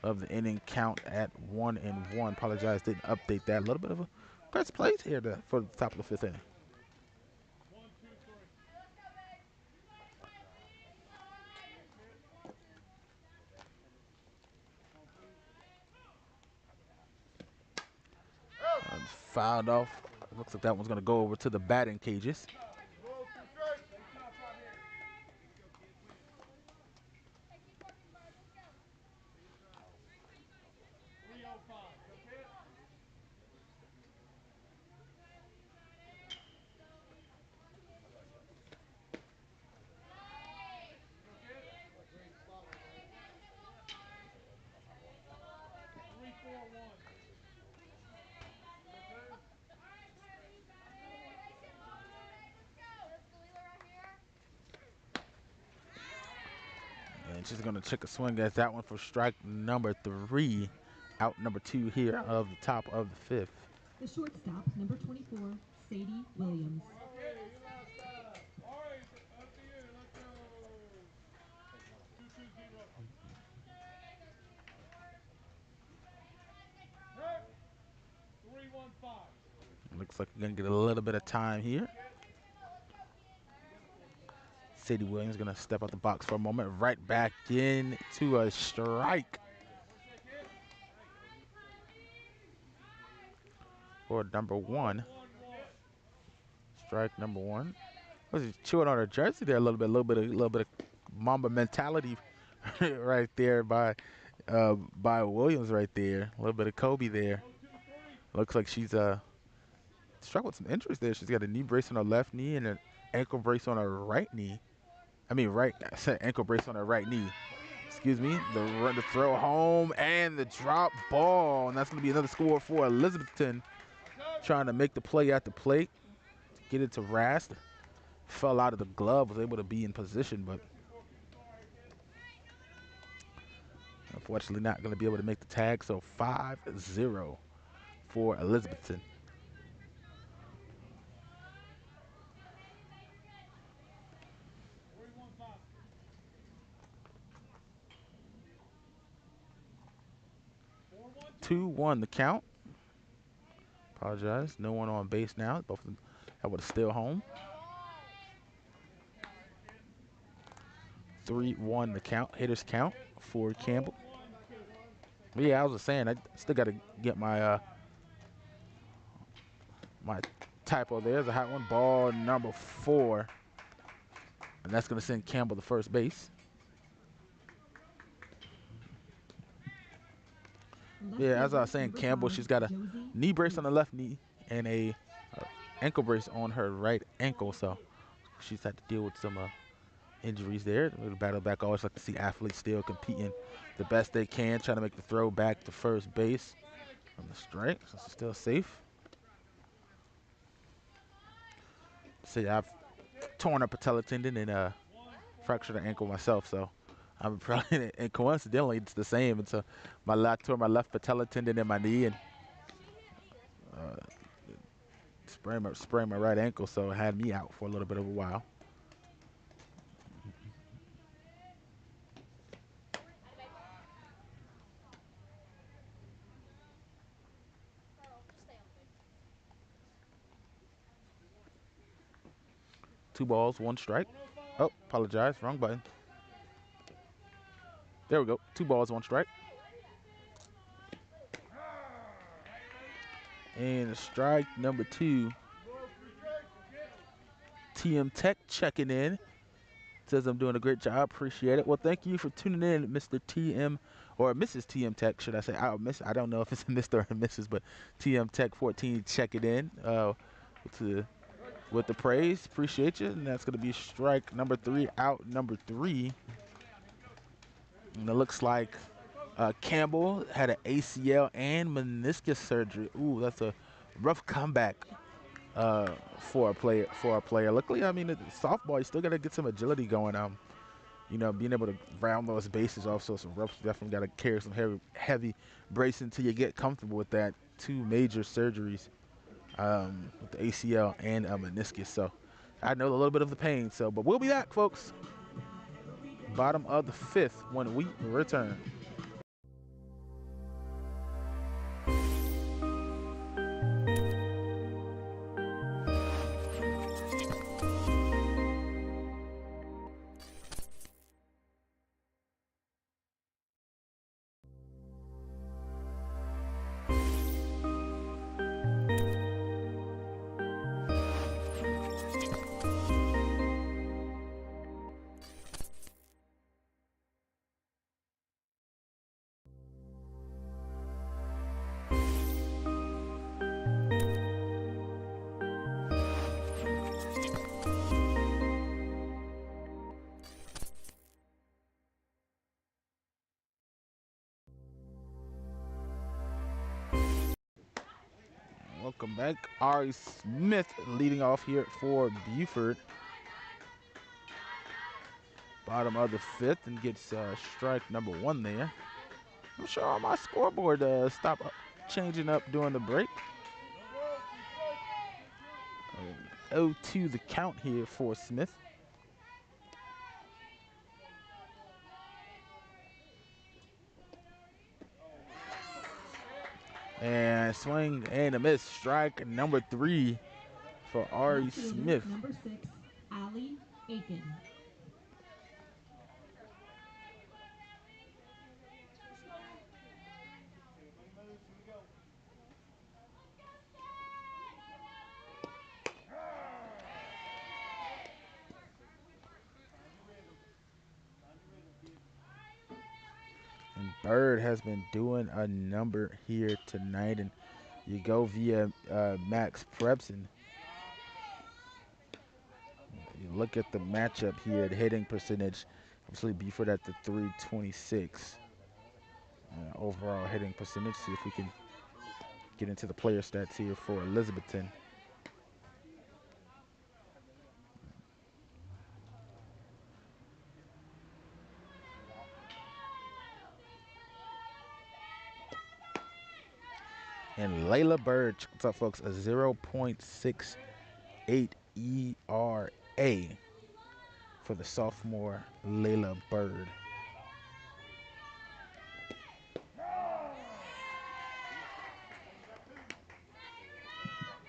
of the inning, count at 1-1. Apologize, didn't update that. A little bit of a press plays here for the top of the fifth inning. Fouled off. Looks like that one's going to go over to the batting cages. she's going to check a swing at that one for strike number 3. Out number 2 here of the top of the 5th. The shortstop, number 24, Sadie Williams. Looks like we're going to get a little bit of time here. Sadie Williams going to step out the box for a moment. Right back into a strike. For number 1. Strike number 1. Was he chewing on her jersey there a little bit of Mamba mentality right there by Williams right there. A little bit of Kobe there. Looks like she's struck with some injuries there. She's got a knee brace on her left knee and an ankle brace on her right knee. I said ankle brace on her right knee. Excuse me. The throw home and the drop ball, and that's going to be another score for Elizabethton. Trying to make the play at the plate, get it to Rast. Fell out of the glove, was able to be in position, but unfortunately not going to be able to make the tag. So 5-0 for Elizabethton. Two-one the count. Apologize. No one on base now. Both of them able to steal home. 3-1 the count. Hitters count for Campbell. But yeah, I was just saying, I still got to get my my typo there. There's a hot one. Ball number 4. And that's going to send Campbell to first base. Yeah, as I was saying, Campbell, she's got a knee brace on the left knee and a ankle brace on her right ankle. So she's had to deal with some injuries there. A little battle back. I always like to see athletes still competing the best they can, trying to make the throw back to first base on the strike. So it's still safe. See, I've torn a patella tendon and fractured an ankle myself, so I'm probably, and coincidentally, it's the same. It's I tore my left patella tendon in my knee and sprained my right ankle, so it had me out for a little bit of a while. Two balls, one strike. Oh, apologize, wrong button. There we go. 2 balls, 1 strike. And strike number 2. TM Tech checking in. Says I'm doing a great job. Appreciate it. Well, thank you for tuning in, Mr. TM, or Mrs. TM Tech, should I say. I don't know if it's a Mr. or a Mrs., but TM Tech 14 checking in with the praise. Appreciate you. And that's going to be strike number 3, out number 3. And it looks like Campbell had an ACL and meniscus surgery. Ooh, that's a rough comeback for a player. Luckily, I mean, softball, you still got to get some agility going. Being able to round those bases off. So some reps definitely got to carry some heavy brace until you get comfortable with that. 2 major surgeries with the ACL and a meniscus. So I know a little bit of the pain. But we'll be back, folks. Bottom of the 5th when we return. Welcome back. Ari Smith leading off here for Beaufort. Bottom of the fifth and gets strike number one there. I'm sure on my scoreboard stop changing up during the break. 0-2 the count here for Smith. And swing and a miss. Strike number three for Ari Outfielder Smith. number 6, Ali Aiken. And Bird has been doing a number here tonight. And you go via Max Preps. And you look at the matchup here, the hitting percentage. Obviously, Beaufort at the 326. Overall hitting percentage. See if we can get into the player stats here for Elizabethton. And Layla Bird, what's up, folks? A 0.68 ERA for the sophomore Layla Bird.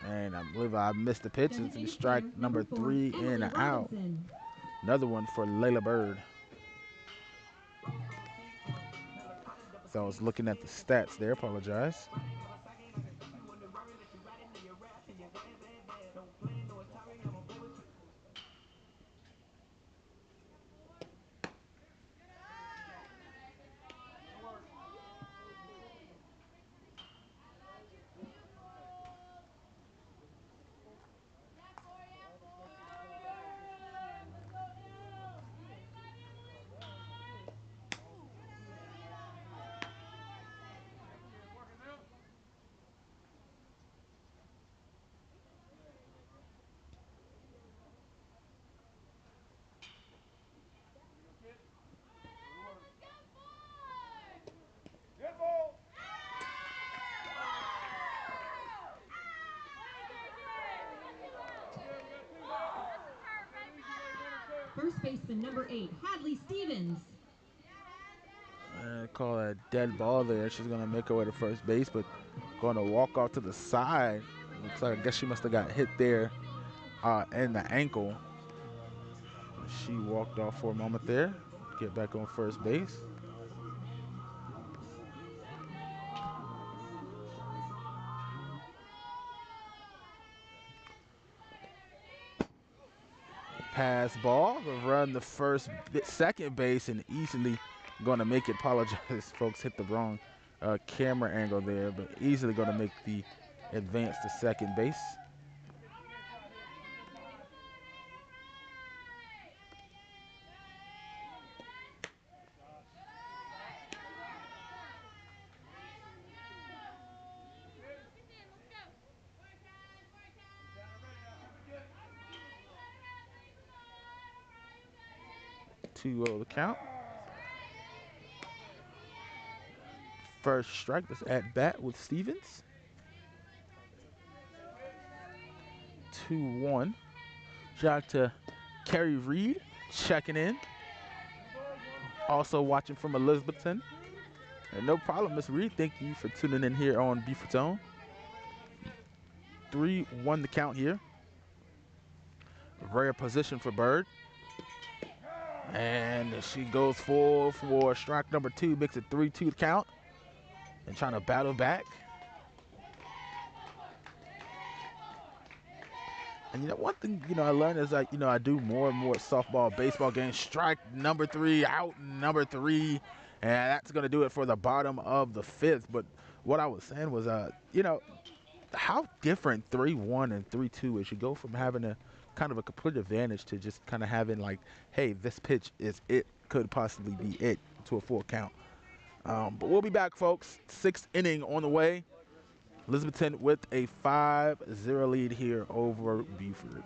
And I believe I missed the pitch. It's going to be strike number 3 in and out. Another one for Layla Bird. So I was looking at the stats there. Apologize. First baseman number 8, Hadley Stevens. Call that dead ball there. She's going to make her way to first base, but going to walk off to the side. Looks like I guess she must have got hit there in the ankle. She walked off for a moment there. Get back on first base. Pass ball, run the second base, and easily going to make it. Apologize, folks, hit the wrong camera angle there, but easily going to make the advance to second base. Two the count. First strike, that's at bat with Stevens. 2-1. Shout out to Kerry Reed checking in. Also watching from Elizabethton. And no problem, Miss Reed. Thank you for tuning in here on Beaufort. 3-1 the count here. Rare position for Bird. And she goes full for strike number 2, makes it 3-2 count. And trying to battle back. And one thing, I learned is I do more and more softball, baseball games. Strike number 3, out number 3. And that's going to do it for the bottom of the 5th. But what I was saying was, how different 3-1 and 3-2 is. You go from having a kind of a complete advantage to just kind of having like, hey, this pitch is it, could possibly be it to a full count. But we'll be back, folks. 6th inning on the way. Elizabethton with a 5-0 lead here over Beaufort.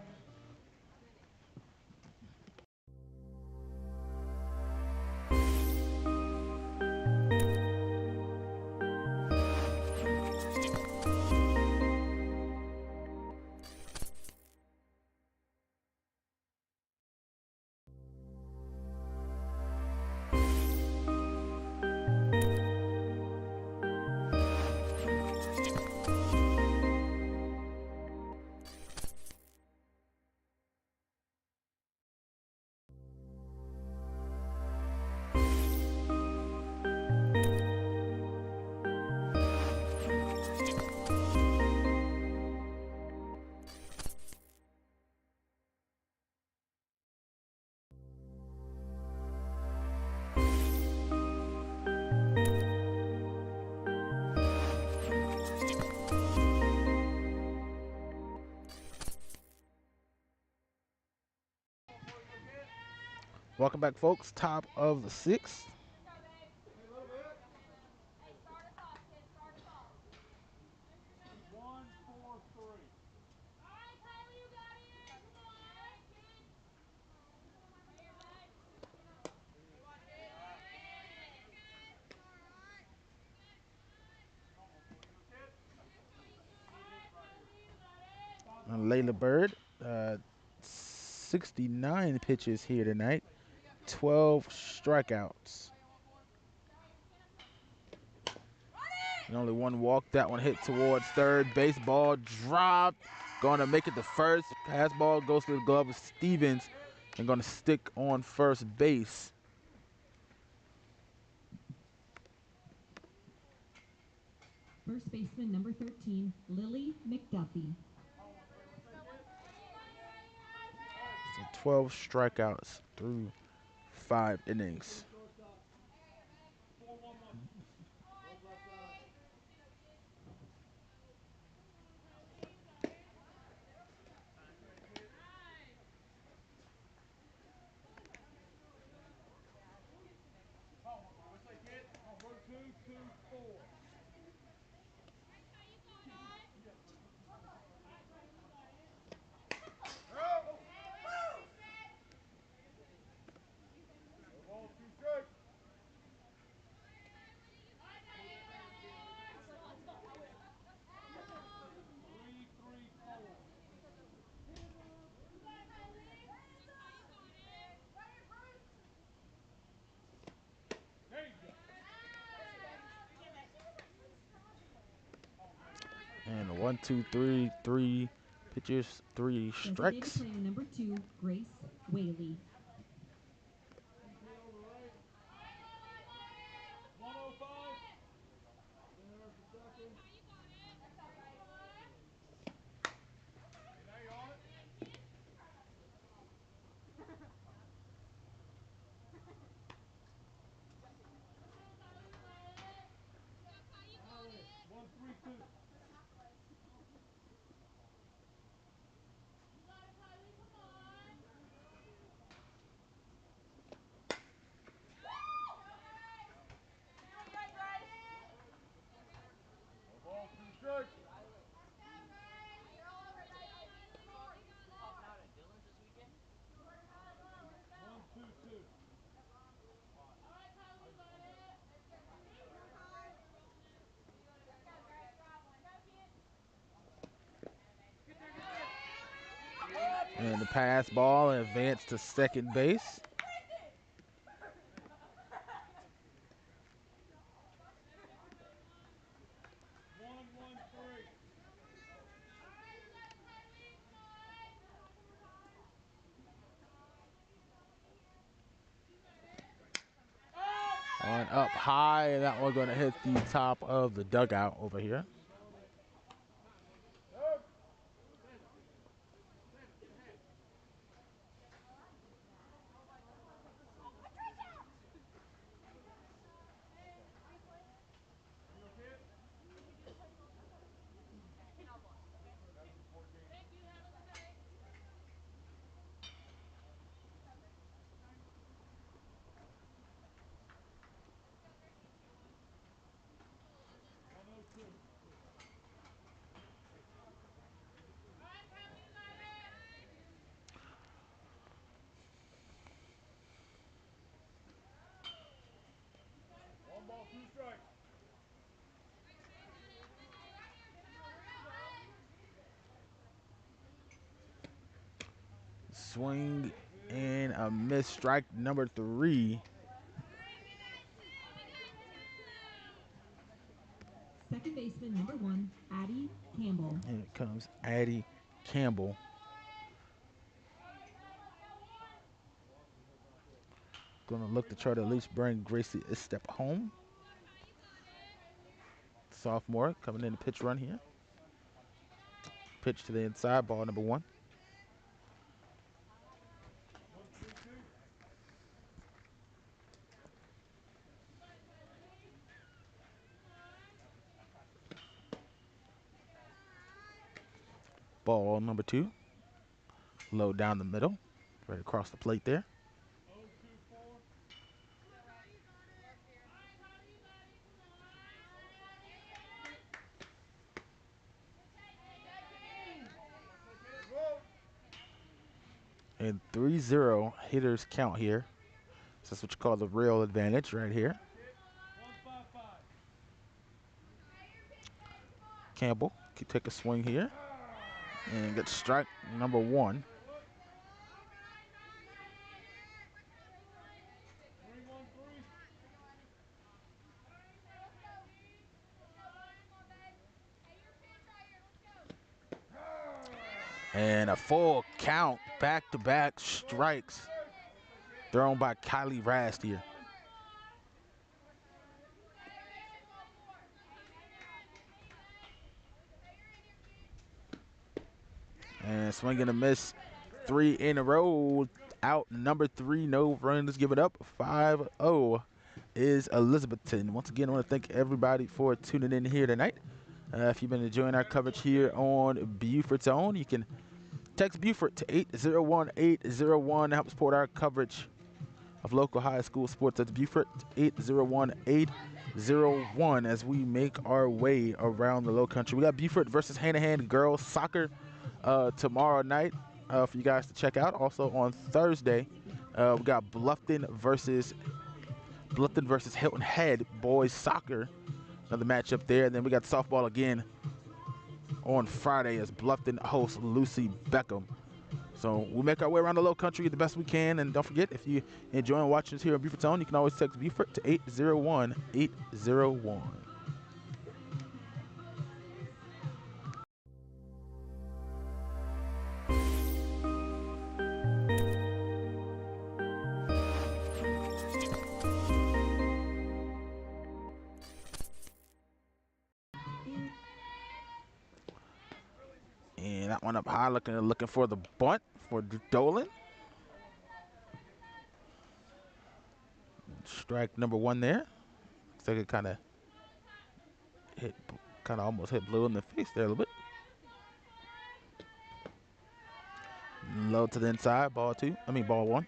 Welcome back, folks. Top of the sixth. And Layla Bird, 69 pitches here tonight, 12 strikeouts. And only one walk. That one hit towards third. Baseball dropped. Going to make it to first. Pass ball goes to the glove of Stevens. And going to stick on first base. First baseman number 13, Lily McDuffie. So 12 strikeouts through 5 innings. And 1, 2, 3, 3 pitches, 3 Designated strikes. player number 2, Grace Whaley. And the pass ball and advance to second base. On up high, and that one going to hit the top of the dugout over here. Swing and a miss, strike number 3. Second baseman number 1, Addie Campbell. And it comes Addie Campbell. Going to look to try to at least bring Gracie a step home. Sophomore coming in to pitch run here. Pitch to the inside, ball number 1. Ball number 2. Low down the middle. Right across the plate there. And 3-0 hitters count here. So that's what you call the real advantage right here. Campbell can take a swing here and get strike number 1. And a full count, back-to-back strikes thrown by Kylie Rast here. And swing and a miss, 3 in a row. Out number 3, no runs given up. 5-0 is Elizabethton. Once again, I want to thank everybody for tuning in here tonight. If you've been enjoying our coverage here on Beaufort's Own, you can text Beaufort to 801-801 to help support our coverage of local high school sports. That's Beaufort, 801-801, as we make our way around the low country. We got Beaufort versus Hanahan girls soccer tomorrow night for you guys to check out. Also on Thursday, we got Bluffton versus Hilton Head boys soccer. Another matchup there. And then we got softball again on Friday as Bluffton hosts Lucy Beckham. So we'll make our way around the low country the best we can. And don't forget, if you enjoy watching us here on Beaufort's Own, you can always text Beaufort to 801-801. And that one up high, looking for the bunt for Dolan. Strike number 1 there. Looks like it kind of almost hit Blue in the face there a little bit. Low to the inside, ball 1.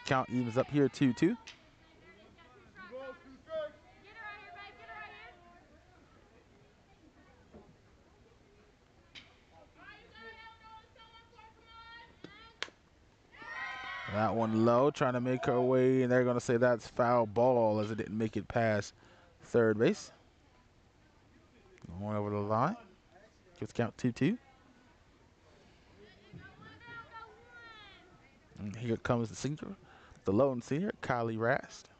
Count evens up here 2-2. That one low, trying to make her way, and they're going to say that's foul ball as it didn't make it past third base. Going over the line. Just count 2-2. And here comes the senior, the lone senior, Kylie Rast.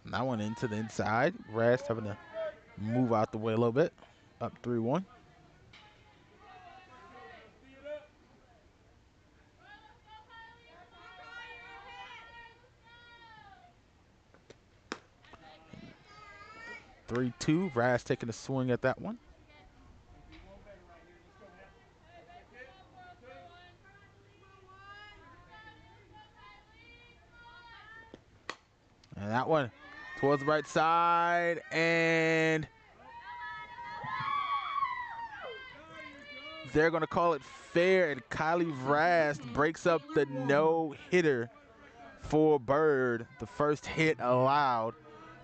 And that one into the inside. Rast having to move out the way a little bit. Up 3-1. Three, 2. Rast taking a swing at that one. And that one towards the right side, and they're going to call it fair, and Kylie Rast breaks up the no-hitter for Bird. The first hit allowed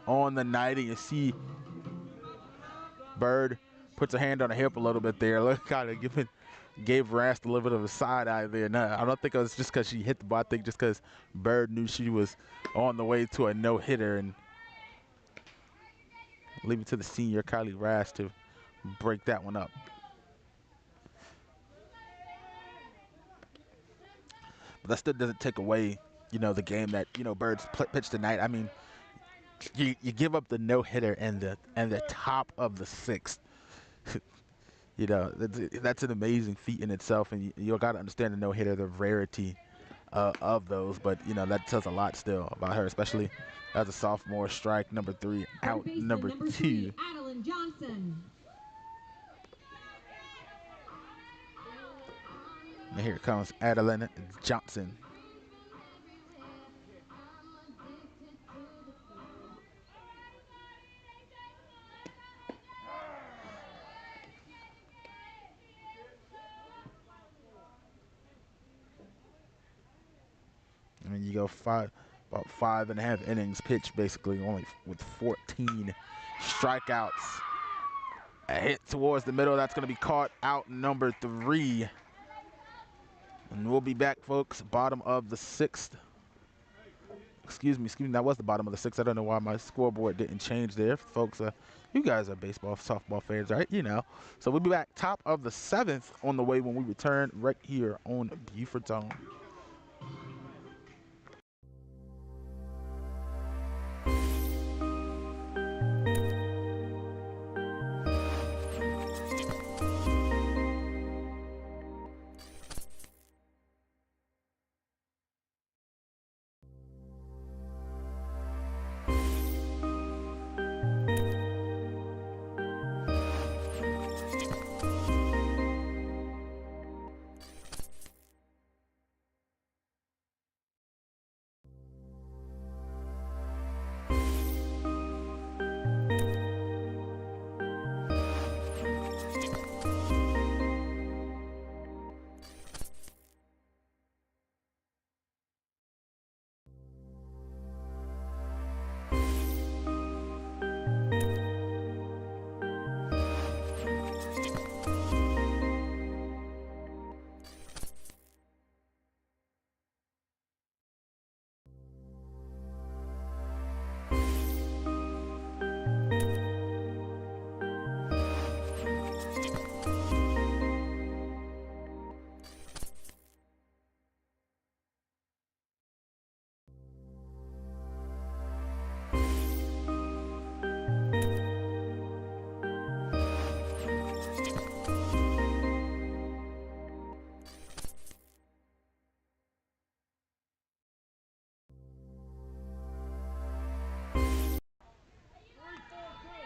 on the night, and you see Bird puts a hand on her hip a little bit there. Look, kind of giving gave Rast a little bit of a side eye there. No, I don't think it was just because she hit the ball. I think just because Bird knew she was on the way to a no-hitter, and leave it to the senior Kylie Rast to break that one up. But that still doesn't take away, the game that Birds pitched tonight. I mean, you give up the no-hitter and the top of the sixth. That's an amazing feat in itself, and you got to understand the no-hitter, the rarity of those. But that says a lot still about her, especially as a sophomore. Strike number 3, out number 2. Adeline Johnson. And here comes Adeline Johnson. I mean, you go about 5.5 innings pitched, basically, only with 14 strikeouts. A hit towards the middle. That's going to be caught, out number 3. And we'll be back, folks. Bottom of the 6th. Excuse me. That was the bottom of the 6th. I don't know why my scoreboard didn't change there, folks. You guys are baseball, softball fans, right? So we'll be back top of the 7th on the way when we return right here on Beaufort's.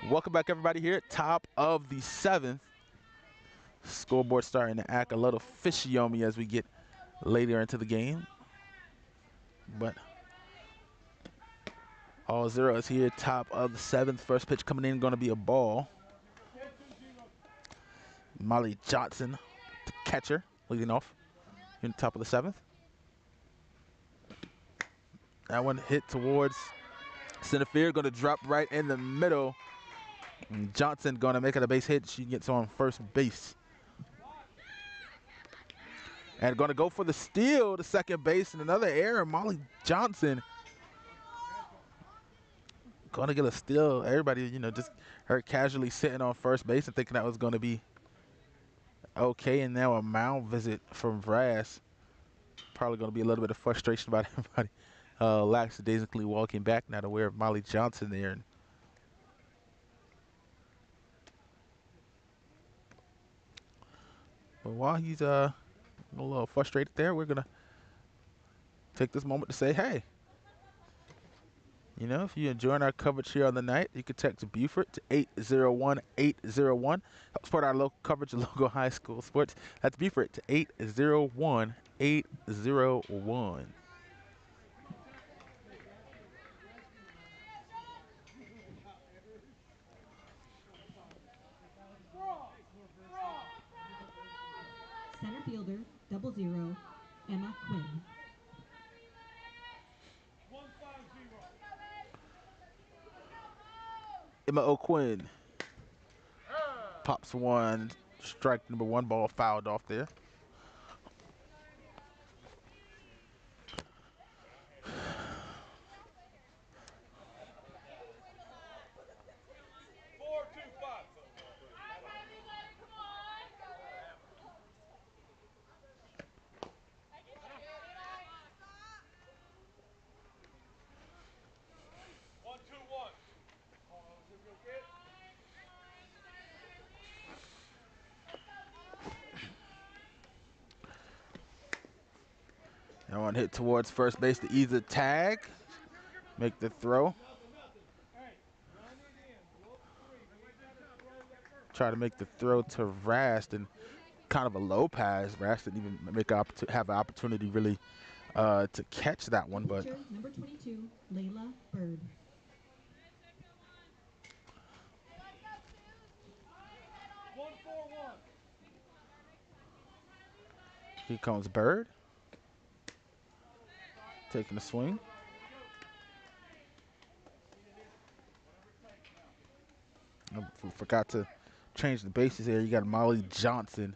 Welcome back, everybody, here at top of the 7th. Scoreboard starting to act a little fishy on me as we get later into the game. But all zeros here, top of the 7th. First pitch coming in, going to be a ball. Molly Johnson, the catcher, leading off in the top of the 7th. That one hit towards center field, going to drop right in the middle. And Johnson going to make it a base hit. She gets on first base. And going to go for the steal to second base, and another error. Molly Johnson going to get a steal. Everybody, just her casually sitting on first base and thinking that was going to be okay. And now a mound visit from Brass. Probably going to be a little bit of frustration about everybody lackadaisically walking back, not aware of Molly Johnson there. But while he's a little frustrated there, we're going to take this moment to say, hey, if you're enjoying our coverage here on the night, you can text Beaufort to 801-801. Help support our local coverage of local high school sports. That's Beaufort to 801-801. Center fielder, 00, Emma Quinn. Emma O'Quinn pops one Strike number 1, ball fouled off there. That one hit towards first base to ease the tag. Make the throw. Try to make the throw to Rast, and kind of a low pass. Rast didn't even have an opportunity really to catch that one. But Pitcher number 22, Layla Bird. here comes Bird. Taking a swing. Forgot to change the bases here. You got Molly Johnson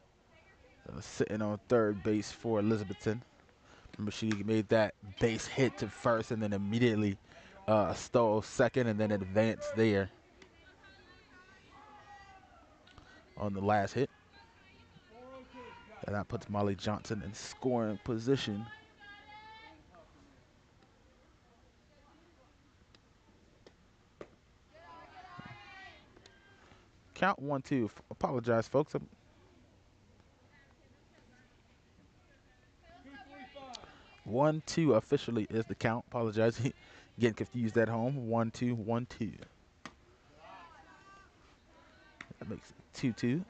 sitting on third base for Elizabethton. Remember, she made that base hit to first and then immediately stole second and then advanced there on the last hit. And that puts Molly Johnson in scoring position. Count 1-2. Apologize, folks. 1-2 officially is the count. Apologize. Getting confused at home. 1-2, 1-2. That makes it 2-2.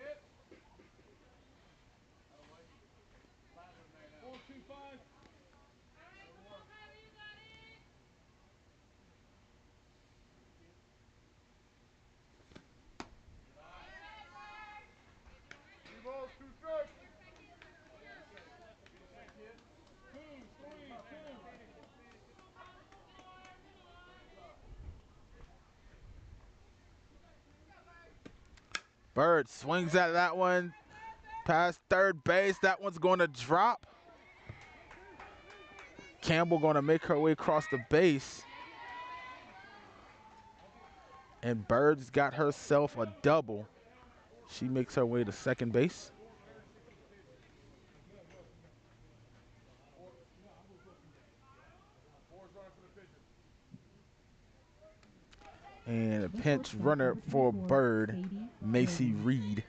Bird swings at that one. Past third base. That one's going to drop. Campbell going to make her way across the base. And Bird's got herself a double. She makes her way to second base. And a pinch runner for Bird, Macy Reed.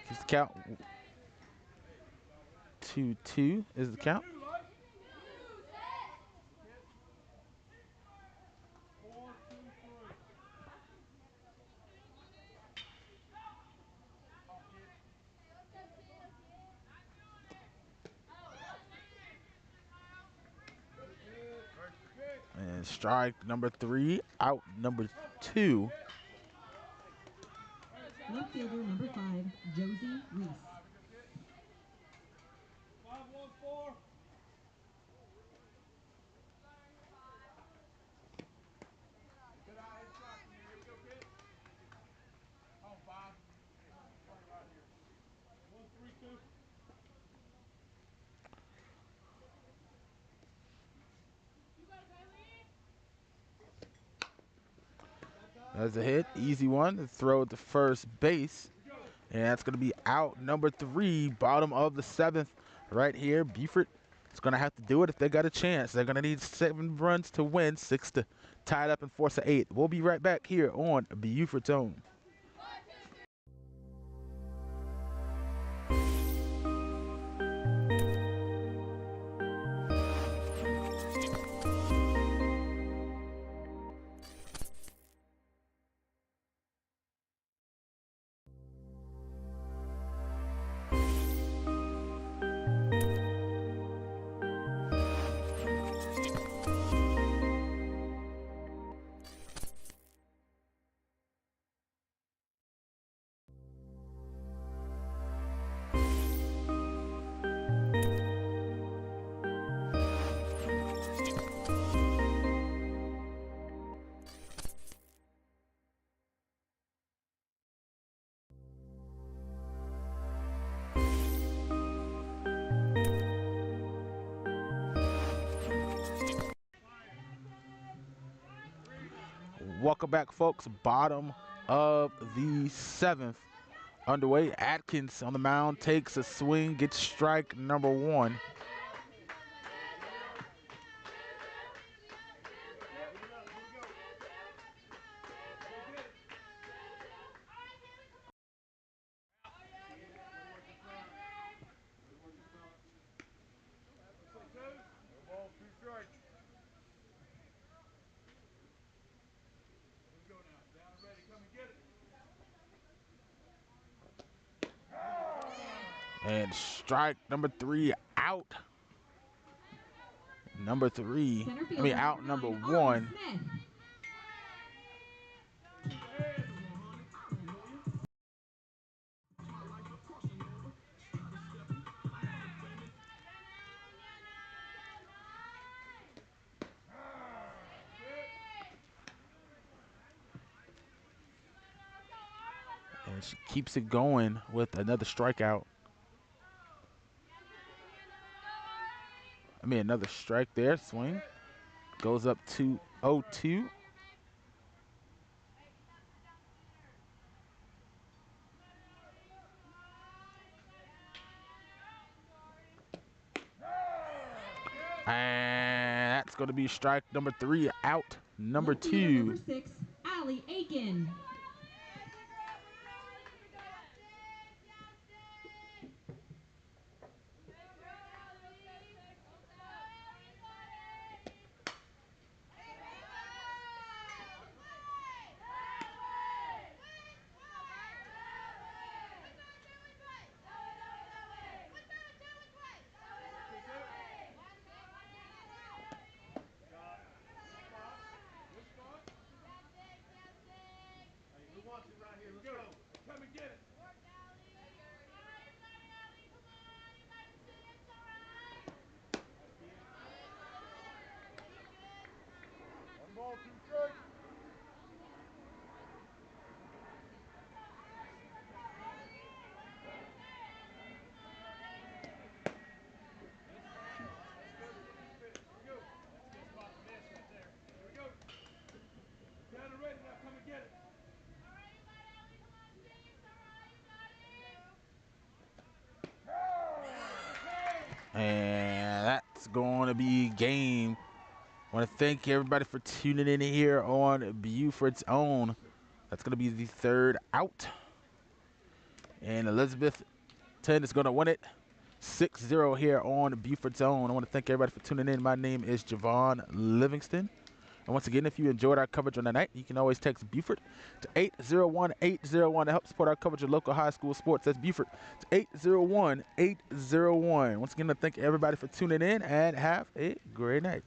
Keeps the count. 2-2 is the count. And strike number 3, out number 2. Left fielder number 5, Josie Reese. That's a hit. Easy one. To throw to first base. And that's going to be out number 3, bottom of the 7th right here. Beaufort is going to have to do it if they got a chance. They're going to need 7 runs to win, 6 to tie it up and force an 8. We'll be right back here on Beaufort's Own. Welcome back, folks. Bottom of the 7th underway. Atkins on the mound takes a swing, gets strike number 1. And strike number 3 out. Number 3, out number 1. And she keeps it going with another strikeout. Another strike there. Swing. Goes up to 0-2. And that's going to be strike number 3 out. Number 2. Number 6, Allie Aiken. And that's going to be game. I want to thank everybody for tuning in here on Beaufort's Own. That's going to be the 3rd out. And Elizabethton is going to win it 6-0 here on Beaufort's Own. I want to thank everybody for tuning in. My name is Javon Livingston. And once again, if you enjoyed our coverage on the night, you can always text Beaufort to 801-801 to help support our coverage of local high school sports. That's Beaufort to 801-801. Once again, I thank everybody for tuning in and have a great night.